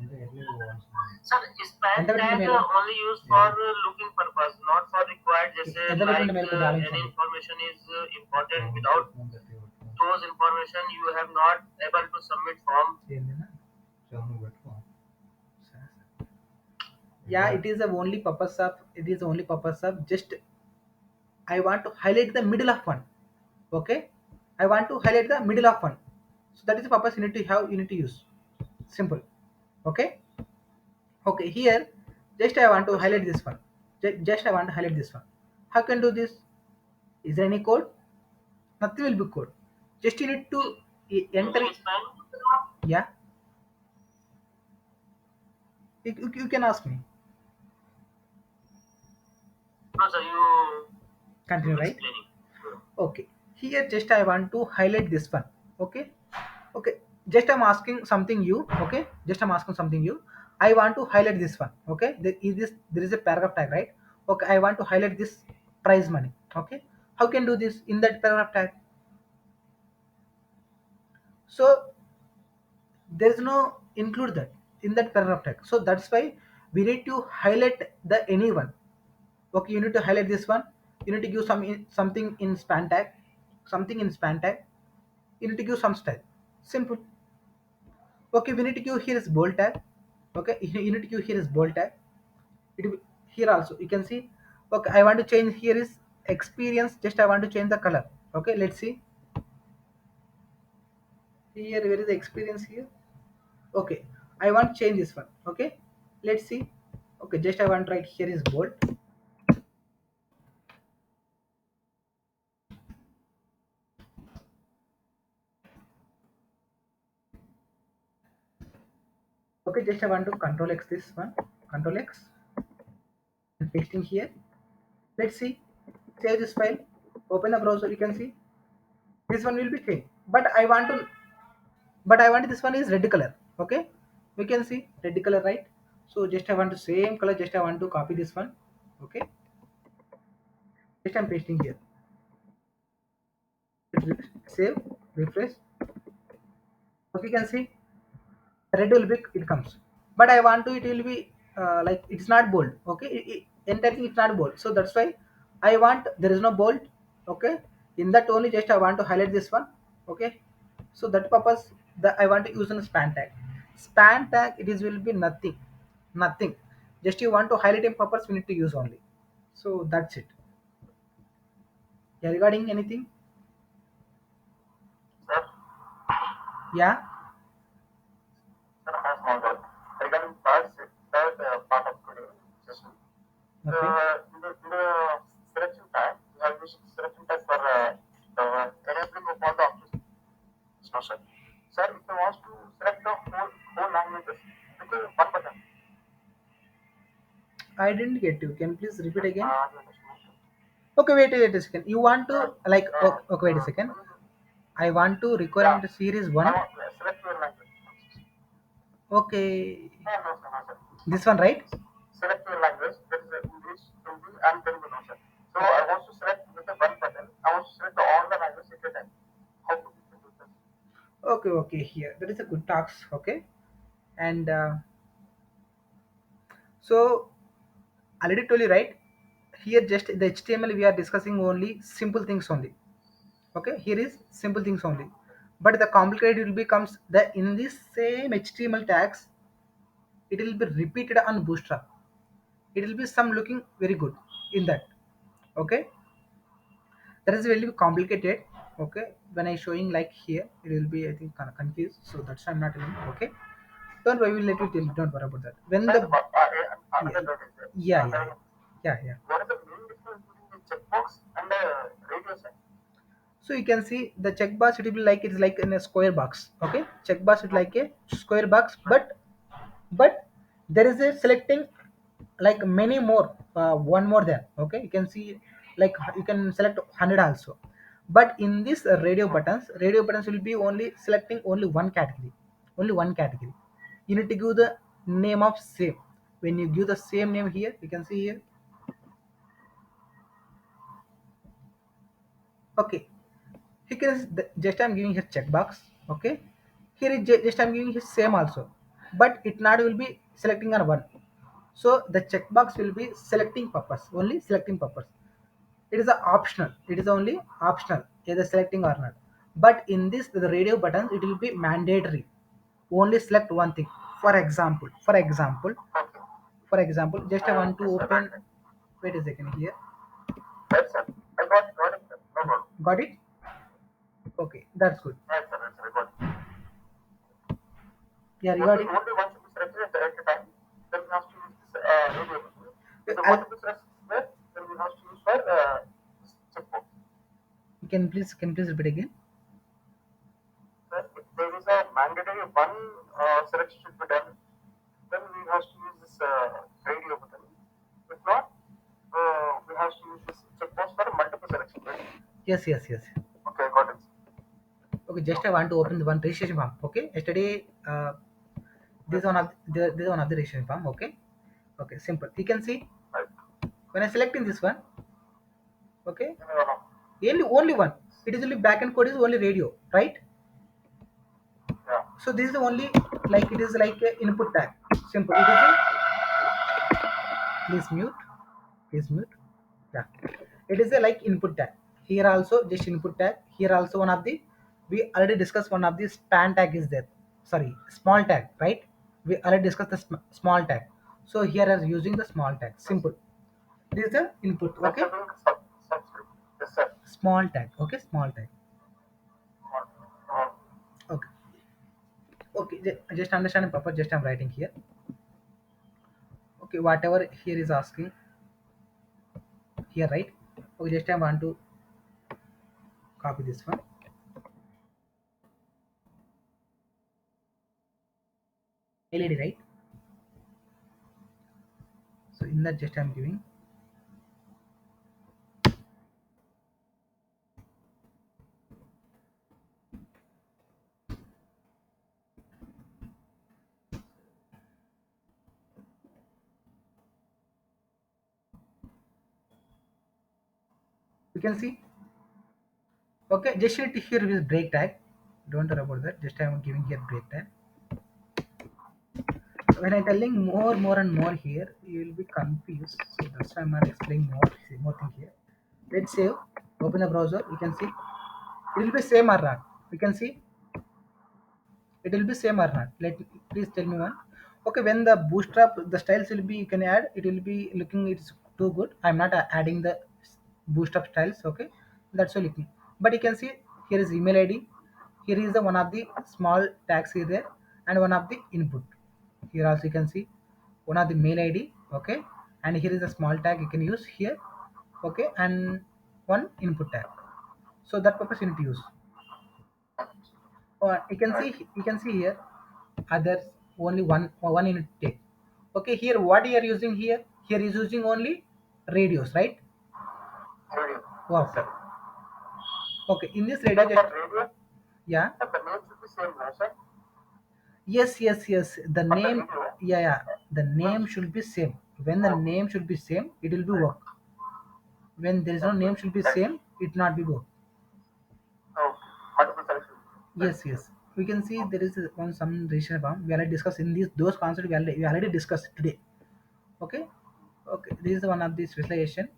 అంటే ఎర్లీ పోవాల్సింది. Sir, span ఎంత పెట్టుకుంటే tag మేలు? only used for looking purpose, not for required. Just ఎంత like పెట్టుకుంటే మేలు కొంచెం any ఆలోచించండి. information is important. Without those information, you have not able to submit form. ఏందినా? సెవెన్ పెట్టుకో. Yeah, it is the only purpose of just I want to highlight the middle of one. Okay, I want to highlight the middle of one. So that is the purpose you need to have. You need to use. Simple. Okay. Okay, here just I want to highlight this one. Just I want to highlight this one. How can do this? Is there any code? Nothing will be code. Just you need to enter. Using span? Yeah, you can ask me. No, sir. You Continue, right? explaining. Okay. Here just I want to highlight this one. Okay. Okay. Just I'm asking something you. Okay. Just I'm asking something you. I want to highlight this one. Okay. There is a paragraph tag, right? Okay. I want to highlight this prize money. Okay. How can do this in that paragraph tag? So there is no include that in that paragraph tag. So that's why we need to highlight the anyone. Okay, you need to highlight this one. You need to give something in span tag, something in span tag. You need to give some style. Simple. Okay, we need to give here is bold tag. Okay, you need to give here is bold tag. Here also you can see. Okay, I want to change here is experience. Just I want to change the color. Okay, let's see. Here where is the experience here? Okay, I want to change this one. Okay, let's see. Okay, just I want to write here is bold. Okay, just I want to control X this one. Control X and pasting here. Let's see. Save this file. Open the browser. You can see this one will be changed. But I want this one is red color. Okay, we can see red color, right? So just I want to same color. Just I want to copy this one. Okay, just I'm pasting here. Save, refresh. Okay, you can see red will be it comes. But I want to it will be like it's not bold. Okay, entire thing it's not bold. So that's why I want there is no bold. Okay, in that only just I want to highlight this one. Okay, so that purpose that I want to use in span tag. Span tag it is will be nothing, nothing. Just you want to highlighting purpose, we need to use only. So that's it. Yeah, regarding anything? Sir, Yeah. sir, I have found out regarding third part of today session. Okay. In the selection tag, we have used selection tag for the enabling of all the options. No, sir. Sir, if you want to select the whole languages, click on one button. I didn't get you. Can you please repeat again? Yes, no, sir. Okay, wait a second. You want to like okay, wait a second. When I want to yeah, requirement series I one. want select your language. Okay, No, no, sir, no, sir. this one, right? Select your language. There is a English, Hindi, and Telugu, no, sir. So I want to select with the one button. I want to select all the languages at a time. How to do this? Okay. Here, that is a good task. Okay, and so already told you, right? Here, just the HTML, we are discussing only simple things only. Okay, here is simple things only, but the complicated will becomes the in this same HTML tags, it will be repeated on Bootstrap. It will be some looking very good in that. Okay, that is really complicated. Okay, when I showing like here, it will be I think kind of confused, so that's why I'm not telling. Okay, don't worry, we'll let you tell. Don't worry about that. When Sir, the yeah another doubt is there. yeah yeah Sir, yeah yeah. what is the main difference between the checkbox and the radio, sir? So you can see the checkbox, it will be like it's like in a square box. Okay, checkbox is like a square box, but there is a selecting like many more, one more there. Okay, you can see like you can select 100 also, but in this radio buttons will be only selecting only one category. You need to give the name of same. When you give the same name here, you can see here. Okay, here is just I'm giving his checkbox. Okay, here is just I'm giving his same also, but it not will be selecting on one. So the checkbox will be selecting purpose, only selecting purpose. It is a optional. It is only optional, either selecting or not. But in this, the radio buttons, it will be mandatory. Only select one thing. For example, for example, Okay. for example, just I want to Yes, sir. open. Wait a second here. Yes, sir. I got it, sir. No problem. Got it? Okay, that's good. Yes, sir. Yes, sir. I got it. Yeah, Only, regarding. only one should be selected at a time. Then we have to use this radio button. If the I'll, multiple selects there, then we have to use for this checkbox. can you please repeat again? Sir, if there is a mandatory one selection should be done, then we have to use this radio button. If not, we have to use this checkbox for multiple selection, right? Yes. Okay, got it. Okay, just I want to open the one registration form. Okay, yesterday Yes, this is one of the registration form. Okay, simple. You can see right. when I selecting this one. Okay, Uh, only one. It is only backend code is only radio, right? yeah. So this is the only like it is like a input tag. Simple. It is a please mute. Please mute. Yeah. It is a like input tag. Here also just input tag. Here also one of the we already discussed one of the span tag is there. Sorry, small tag, right? We already discussed the small tag. So here is using the small tag. Yes. Simple. This is the input. Next, Okay. I think subscript. Yes, sir. Small tag. Okay. Small tag. Uh, Okay. Okay. Just understanding purpose. Just I'm writing here. Okay. Whatever here is asking here, right? Okay. Just I want to copy this one. LED, right? So in that just I'm giving. You can see. Okay. Just need to here is break tag. Don't worry about that. Just I'm giving here break tag. When I'm telling more and more here, you will be confused. So that's why I'm not explaining more. See, more thing here. Let's save. Open the browser. You can see. It will be same or not. You can see. It will be same or not. Please tell me one. Okay, when the bootstrap the styles will be you can add, it will be looking it's too good. I'm not adding the bootstrap styles. Okay, that's all looking. But you can see here is email ID. Here is the one of the small tags here there, and one of the input. Here also you can see one of the mail ID. Okay, and here is a small tag you can use here. Okay, and one input tag. So that purpose you need to use. Right. You can see here others only one unit take. Okay, here what you are using here? Here is using only radios, right? Radio. Yes, Wow. sir. Okay, in this radio Sir, just for radio, yeah. sir, the name should be same, no, sir? Yes. The For the name, radio, yeah. The name means should be same. When the oh, name should be same, it will be right. work. When there is no Okay. name should be Right. same, it not be work. Okay. Multiple selection. Right. Yes. We can see Okay. there is one some regional form. We already discussed in these those concepts we already discussed today. Okay. Okay. This is one of the specialization.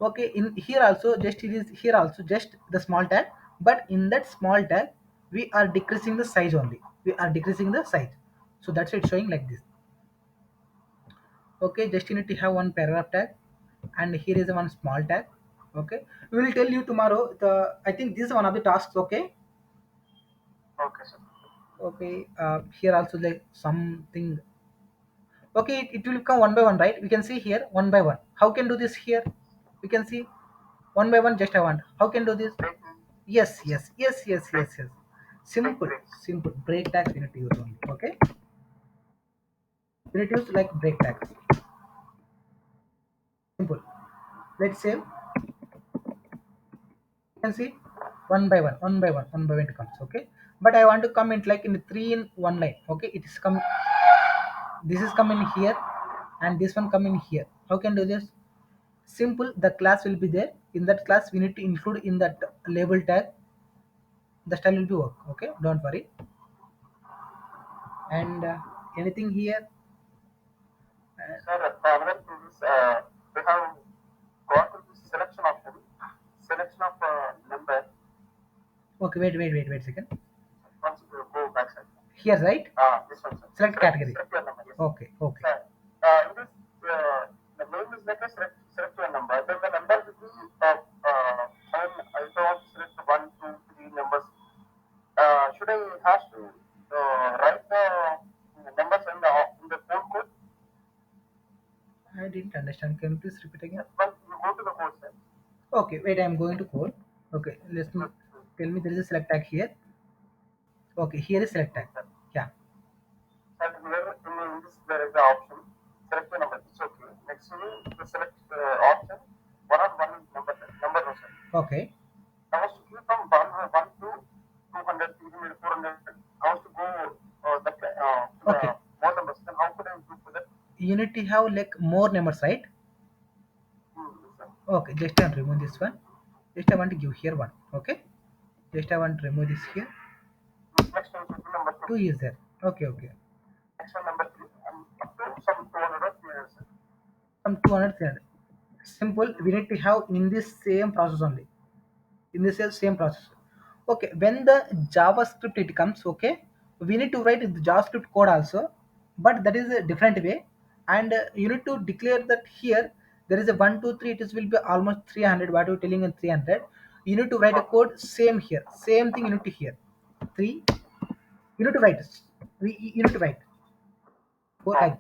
Okay, in here also just it is here also just the small tag, but in that small tag we are decreasing the size only. We are decreasing the size. So that's why it's showing like this. Okay, just you need to have one paragraph tag, and here is one small tag. Okay, we will tell you tomorrow. The I think this is one of the tasks. Okay, Okay, sir. okay. Here also like something. Okay, it will come one by one, right? We can see here one by one. How can do this here? We can see one by one. Just I want. How can do this? Break, Yes. break, Simple, break. simple. Break tags we need to use only. Okay, we need to use like break tags. Simple. Let's say you can see one by one it comes. Okay, but I want to come in like in three in one line. Okay, it is come. This is come in here, and this one come in here. How can do this? Simple. The class will be there. In that class, we need to include in that label tag. The style will be work. Okay, don't worry. And anything here? Sir, another thing is, we have got to this selection option, selection of number. Okay, wait a second. Once you go back side. Here, right? This one, sir. Select category. Select your number, yes. Okay. Sir, in this, the name is like a select your number. Then the number will be, I want to select one, two, three numbers. Should I have to write the numbers in the phone code? I didn't understand. Can you please repeat again? When you go to the code, sir. Okay, wait. I'm going to code. Okay, listen. Tell me there is a select tag here. Okay, here is select tag. Yeah. And here in this there is the option select your number. It's okay. Next to the select option one number no sir. Okay. I was to give from one to 200, 300, 400. I was to go to the Okay. more numbers. Then how could I do for that? You need to have like more numbers, right? Yes, sir. Okay, just I want to remove this one. Just I want to give here one. Okay. Just I want to remove this here. Next one should be number Two two. is there. Okay. Next one number three. And up to some 200 or 300. Sir. Some 200, 300. Simple. We need to have in this same process only. In this same process. Okay, when the JavaScript it comes, okay, we need to write the JavaScript code also, but that is a different way. And you need to declare that here there is a 1 2 3, it is will be almost 300 what you telling in 300. You need to write a Okay. code same here, same thing you need to here 3. You need to write you need to write 4. Okay.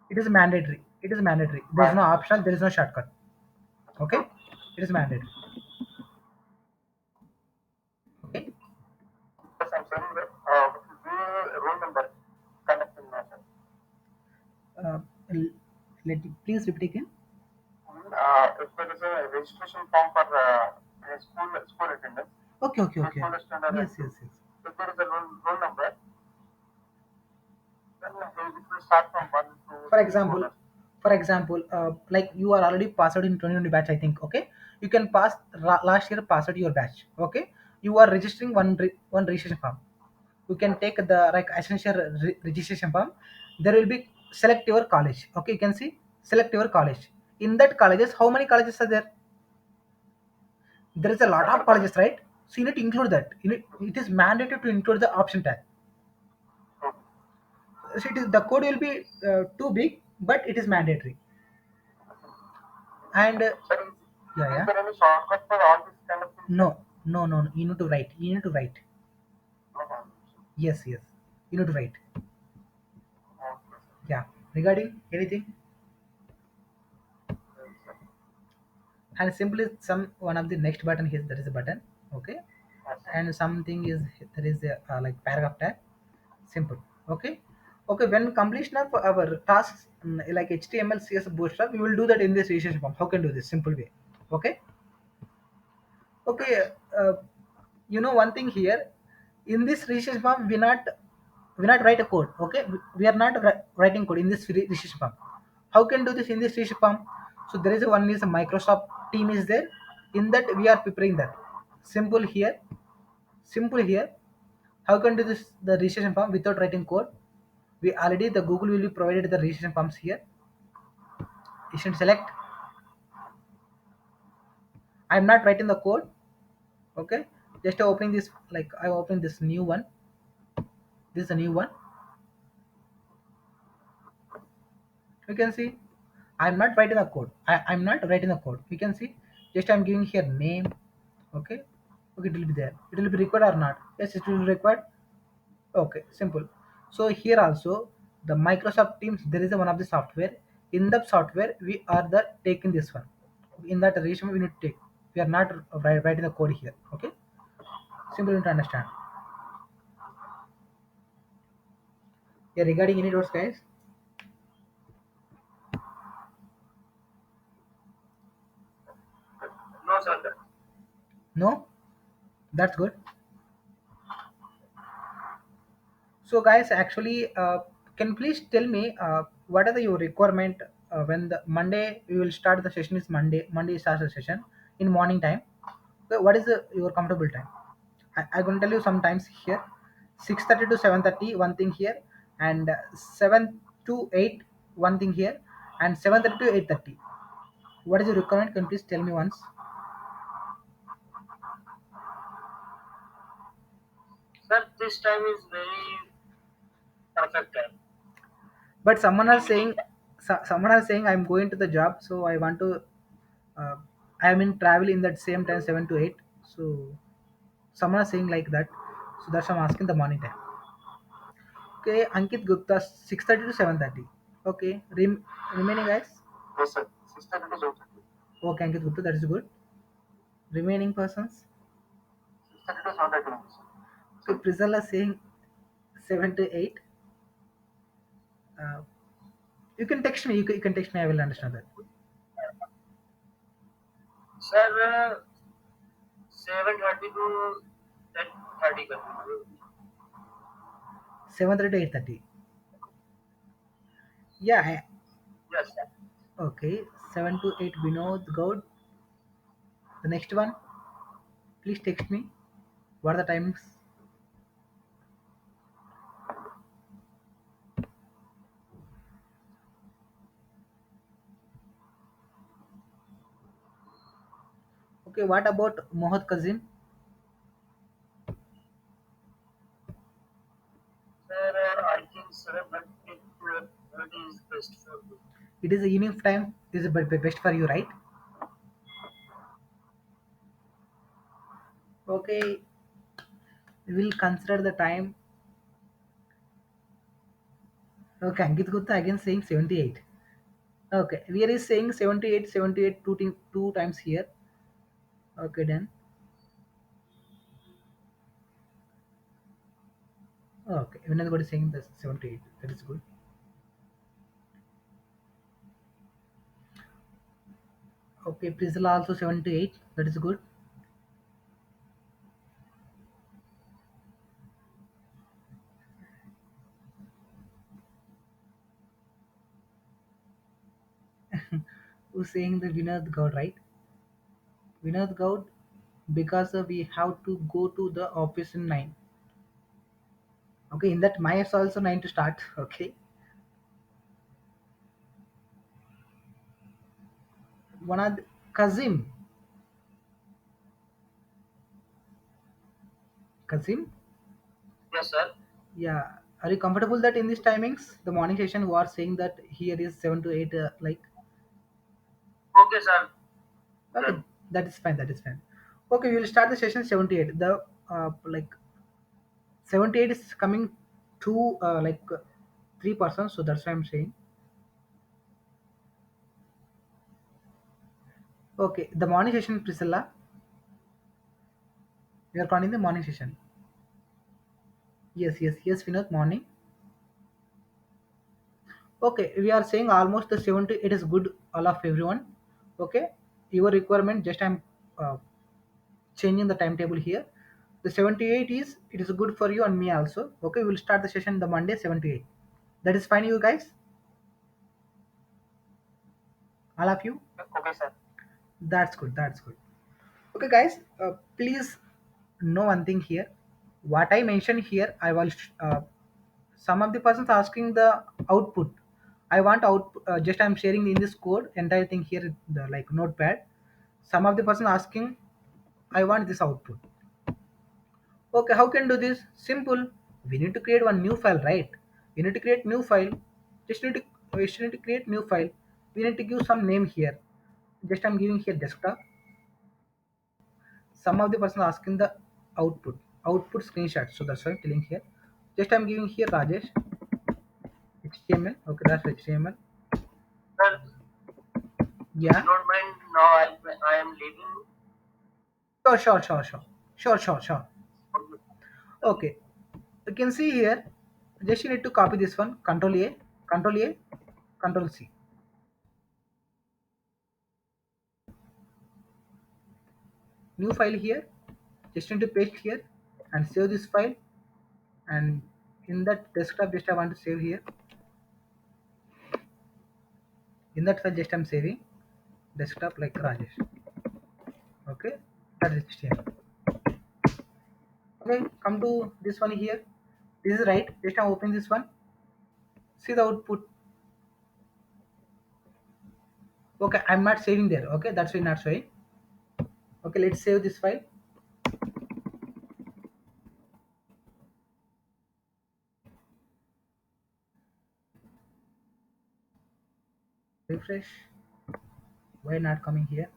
It is mandatory, there is Fine. no optional, there is no shortcut. Okay, Okay. it is mandatory. Okay. Yes, I'm saying that which is the roll number conducting matter. uh, Let me please repeat again. If there is a registration form for a school attendance, the Okay. school standard, Yes. if there is a roll number, then it will start from 1 to For 3 example, 4. like you are already passed out in 2020 batch, I think. Okay, you can pass last year pass out your batch. Okay, you are registering one registration form. You can take the like essential registration form. There will be select your college. Okay, you can see select your college. In that colleges, how many colleges are there? There is a lot Number of colleges, right? So you need to include that. It is mandated to include the option tag. okay. So it is the code will be too big, but it is mandatory. And Sir, yeah, is yeah. there any shortcut for all these kind of things, sir? No, no, no, no. You need to write. You need to write. Okay. Yes, yes. You need to write. Okay, Yeah. Regarding anything, sir. Yes, sir. and simply some one of the next button here. There is a button. Okay. Yes, sir. And something is there is a like paragraph tag. Simple. Okay. Okay. When completion of our tasks like HTML, CSS, Bootstrap, we will do that in this registration form. How can do this simple way? Okay. Okay. You know one thing here. In this registration form, we not write a code. Okay. We are not writing code in this registration form. How can do this in this registration form? So there is one is a Microsoft team is there. In that we are preparing that. Simple here. Simple here. How can do this the registration form without writing code? We already the Google will be provided the registration forms here. You should select. I'm not writing the code. Okay, just opening this like I open this new one. This is a new one. You can see I'm not writing the code. I'm not writing the code. You can see just I'm giving here name. Okay, okay, it will be there. It will be required or not? Yes, it will be required. Okay, simple. So here also the Microsoft Teams there is a one of the software. In the software we are the taking this one. In that relation we need to take. We are not writing the code here. Okay, simple to understand. Yeah, regarding any doors, guys? No, sir. No, that's good. So, guys, actually, can you please tell me what are your requirement when the Monday we will start the session is Monday. Monday starts the session in morning time. So what is your comfortable time? I going to tell you sometimes here, 6:30 to 7:30 one thing here, and 7 to 8 one thing here, and 7:30 to 8:30. What is your requirement? Can you please tell me once? Sir, this time is very perfect time. But someone In are evening. saying, someone are saying I'm going to the job, so I want to. Uh, I'm in travel in that same time 7 to 8. So someone are saying like that. So that's why I'm asking the morning time. Okay, Ankit Gupta 6:30 to 7:30. Okay, remaining guys. Yes, sir. 6:30 to 7:30. Okay, Ankit Gupta, that is good. Remaining persons. 6:30 to 7:30 only, sir. Okay, Same. Priscilla saying 7 to 8. Uh, you can text me. You can text me. I will understand that. Sir, 7:30 to 10:30 कर दीजिए. 7:30 to 8:30. Yeah. Yes, sir. Okay. 7 to 8. Vinod Gaud. The next one. Please text me. What are the timings? Okay. What about Mohad Kazim? Sir, I think 7:30 to 8:30 is best for me. It is a evening time. Is best for you, right? Okay. We will consider the time. Okay. Ankit Gupta again saying 78. Okay. We are saying 78, 78 two times here. Okay, then. Okay. When everybody is saying the 78. That is good. Okay. Priscilla also 78. That is good. Who's saying the Vinod Gaud, right? Vinod Gaud, because we have to go to the office in 9. Okay. In that, my is also 9 to start. Okay. One of Kazim. Kazim. Yes, sir. Yeah. Are you comfortable that in these timings, the morning session, you are saying that here is 7 to 8, like, Okay, sir. okay, Good. that is fine, that is fine. Okay, we will start the session 78. The, like, 78 is coming to, like, 3 persons, so that's why I'm saying. Okay, the morning session, Priscilla, we are calling the morning session. Yes, yes, yes, Vinod, morning. Okay, we are saying almost the 70, it is good, all of everyone. Okay, your requirement, just I'm uh, changing the timetable here. The 78 is, it is good for you and me also. Okay, we will start the session the Monday 78. That is fine, you guys, all of you. Okay, sir. That's good, that's good. Okay, guys, please know one thing here. What I mentioned here, I will. Some of the persons asking the output. I want out. Just I'm sharing in this code entire thing here, the like notepad. Some of the person asking, I want this output. Okay, how can do this? Simple. We need to create one new file, right? We need to create new file. Just need to we just need to create new file. We need to give some name here. Just I'm giving here desktop. Some of the person asking the output screenshot, so that's why I'm telling here. Just I'm giving here Rajesh HTML. Okay, that's HTML. Sir, if you Yeah, don't mind, now I am leaving. sure. Okay. Okay, you can see here. Just you need to copy this one. Control A, Control C. New file here. Just need to paste here and save this file. And in that desktop, just I want to save here. In that file, just I'm saving desktop like Rajesh. Okay, that is HTML. Okay, come to this one here. This is right. Just now open this one. See the output. Okay, I'm not saving there. Okay, that's why not showing. Okay, let's save this file. Refresh. Why not coming here?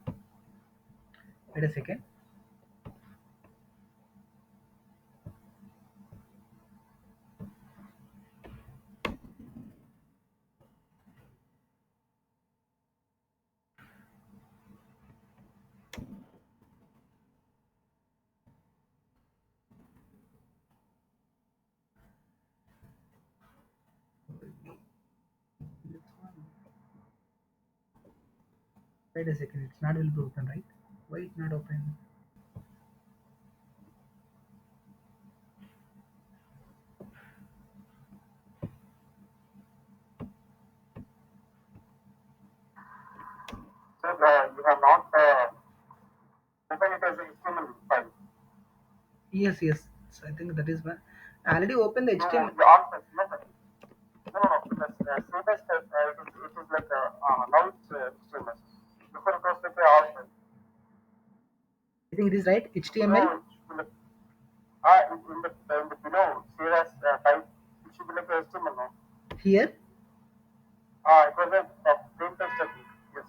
Wait a second. Wait a second. It's not will be open, right? Why it not open? Sir, you have not opened it as a HTML file. Yes. So I think that is one. I already opened the HTML. You asked us, no, sir. No. Because status, it is like now it's HTML. Before it was like a option. I think it is right. HTML Below, it should be like, in the below, save as type, it should be like a HTML, no? here. It was a plain text, I think. Yes,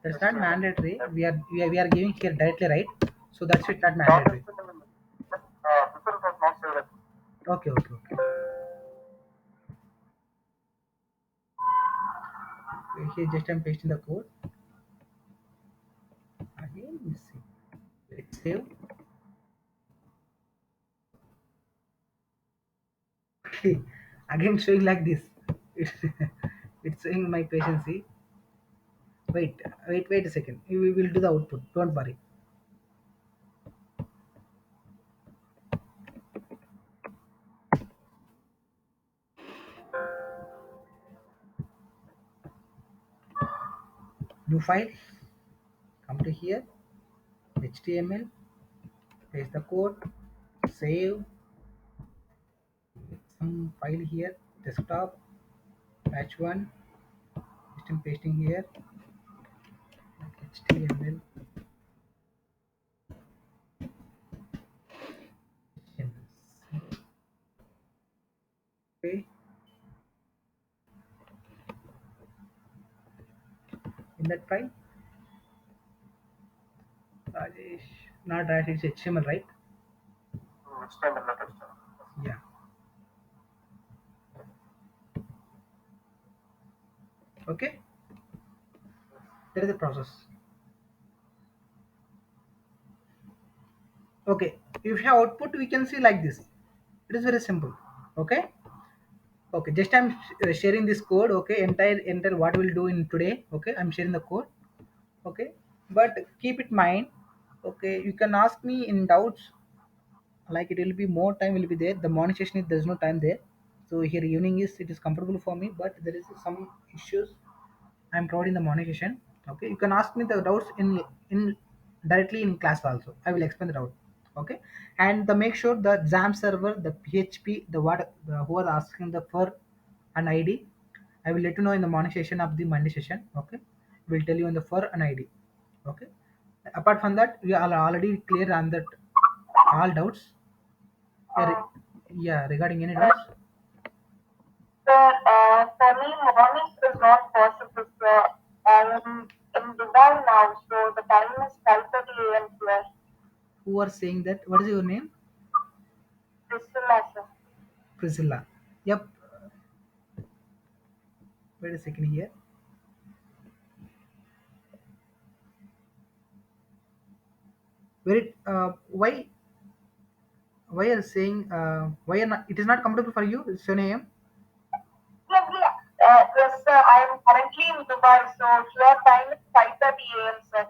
That's yes. not HTML. mandatory. Yes. We are giving here directly, right? So that's it. Not Dot mandatory. HTML, but before it was not saved, I think. Okay. Here just I'm pasting the code. Again missing. Let's save. Okay. Again showing like this. It's, it's showing my patience. See. Wait a second. We will do the output. Don't worry. New file. Come to here. HTML. Paste the code. Save. Some file here. Desktop. Patch one. Just I'm pasting here. HTML. in that file. Rajesh, not Rajesh, it's HTML, right? HTML, not HTML. Yeah. Okay. That is the process. Okay. If you have output, we can see like this. It is very simple. Okay. Okay. Just I'm sharing this code. Okay. Entire what we'll do in today. Okay. I'm sharing the code. Okay. But keep it mind. Okay. You can ask me in doubts. Like it will be more time will be there. The morning session is there's no time there. So here evening is it is comfortable for me, but there is some issues I'm providing the morning session. Okay, you can ask me the doubts in directly in class also. I will explain the doubt. Okay, and the make sure the exam server, the PHP, the what who are asking the for an ID. I will let you know in the morning session of the Monday session. Okay, we'll tell you in the for an ID. Okay. Apart from that, we are already clear on that all doubts. Yeah, Uh, yeah, regarding any doubts. Sir, for me, mornings is not possible, sir. I am in Dubai now, so the time is 5:30 a.m. here. Who are saying that? What is your name? Priscilla, sir. Priscilla. Yep. Wait a second here. Wait. Why are saying why are not, it is not comfortable for you? It's 7 a.m. Yeah, yeah. Yes, sir. I am currently in Dubai, so here time is 5:30 a.m., sir.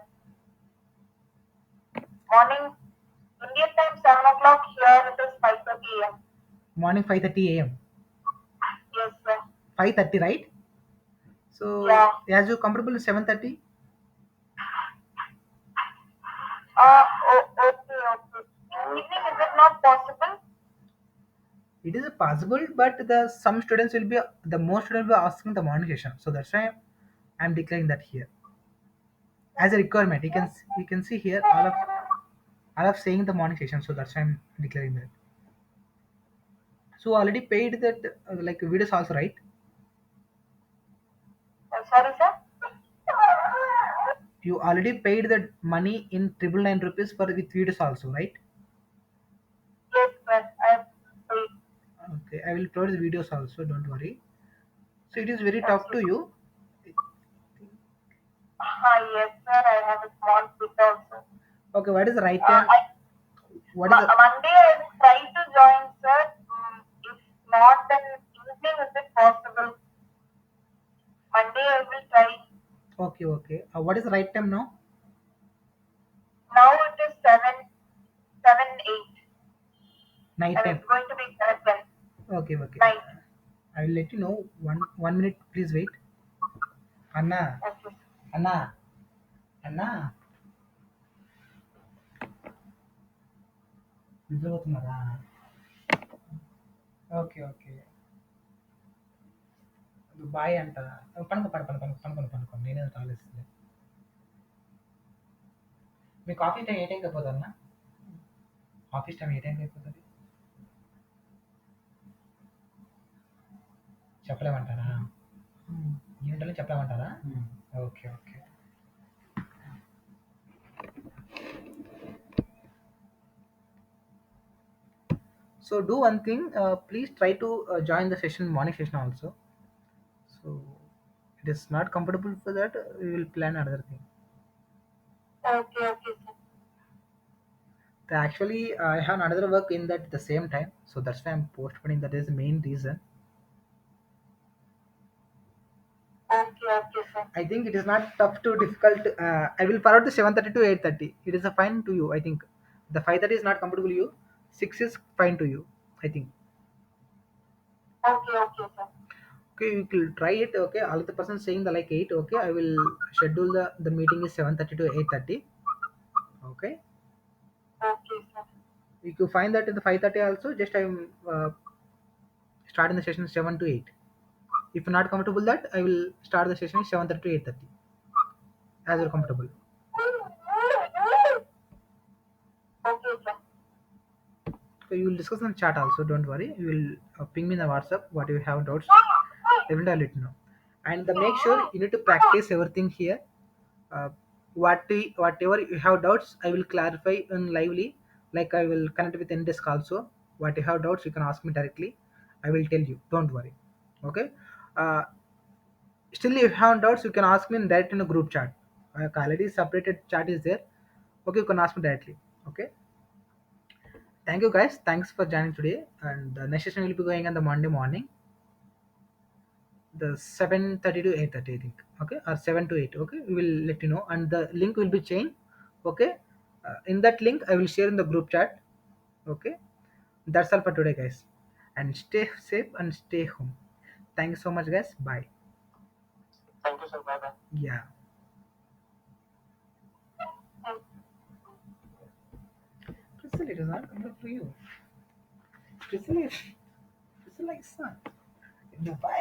Morning, Indian time 7 o'clock. Here it is 5:30 a.m. Morning 5:30 a.m. Yes, sir. 5:30, right? So Yeah. as you comfortable 7:30, Okay, okay. In evening, is it not possible? it is possible, but the some students will be the most students will be asking the morning session. So that's why I'm declaring that here as a requirement. You can see here all of saying the morning session. So that's why I'm declaring that. So already paid that like videos also, right? Sorry, sir. You already paid the money in triple nine rupees for with videos also, right? Yes, sir. I'm free. Okay, I will provide the videos also. Don't worry. So it is very tough Okay. to you. Yes, sir. I have a small kid also. Okay, what is the right Uh, time? I, What is the Monday I will try to join, sir. If not, then evening is it possible? Monday I will try. okay, okay? What is the right time now? Now it is 8. Night And time. it's going to be 7 Okay, okay. night. I will let you know. One minute, please wait. Anna, Okay. Anna, Anna. నిద్రపోతున్నారా? Okay, okay. Bye అంట. పనుకో, పనుకో. నేనే కాలేస్తుంది. మీకు office time ఏ టైంకి అయిపోతుందన్న? Office time ఏ టైంకి అయిపోతుంది? చెప్పలేమంటారా? ఈ గంటలో చెప్పలేమంటారా? Okay, okay. So do one thing. Please try to join the session, morning session also. So it is not comfortable for that. We will plan another thing. Okay, okay, sir. Actually, I have another work in that at the same time. So that's why I'm postponing. That is the main reason. Okay, okay, sir. I think it is not tough to difficult. I will forward the 7:30 to 8:30. It is a fine to you. I think the 5:30 is not comfortable to you. 6 is fine to you. I think. Okay, okay, sir. Okay, you will try it. Okay, all of the person saying the like 8. Okay, I will schedule the meeting is 7:30 to 8:30. Okay. Okay, sir. If you find that in the 5:30 also, just I'm starting the session 7 to 8. If you're not comfortable that, I will start the session 7:30 to 8:30 as you're comfortable. Okay, sir. So you will discuss on chat also. Don't worry. You will ping me in the WhatsApp what you have doubts. Definitely I'll let you know. And the make sure you need to practice everything here. uh, whatever you have doubts, I will clarify in lively. Like I will connect with Ndesk also. What you have doubts, you can ask me directly. I will tell you. Don't worry. Okay. Uh, Still, if you have doubts, you can ask me in direct in a group chat. Already separated chat is there. Okay, you can ask me directly. Okay. Thank you guys. Thanks for joining today. And the next session will be going on the Monday morning, the 7:30 to 8:30, I think. Okay, or 7 to 8. Okay, we will let you know, and the link will be changed. Okay, in that link I will share in the group chat. Okay, that's all for today, guys. And stay safe and stay home. Thank you so much, guys. Bye. Thank you, sir. Bye bye. Yeah, Crystal, it is not coming for you. Crystal, Crystal like son. Dubai,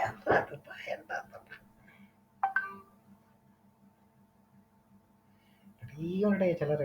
ಈ ಒಂದು ಚಲೋ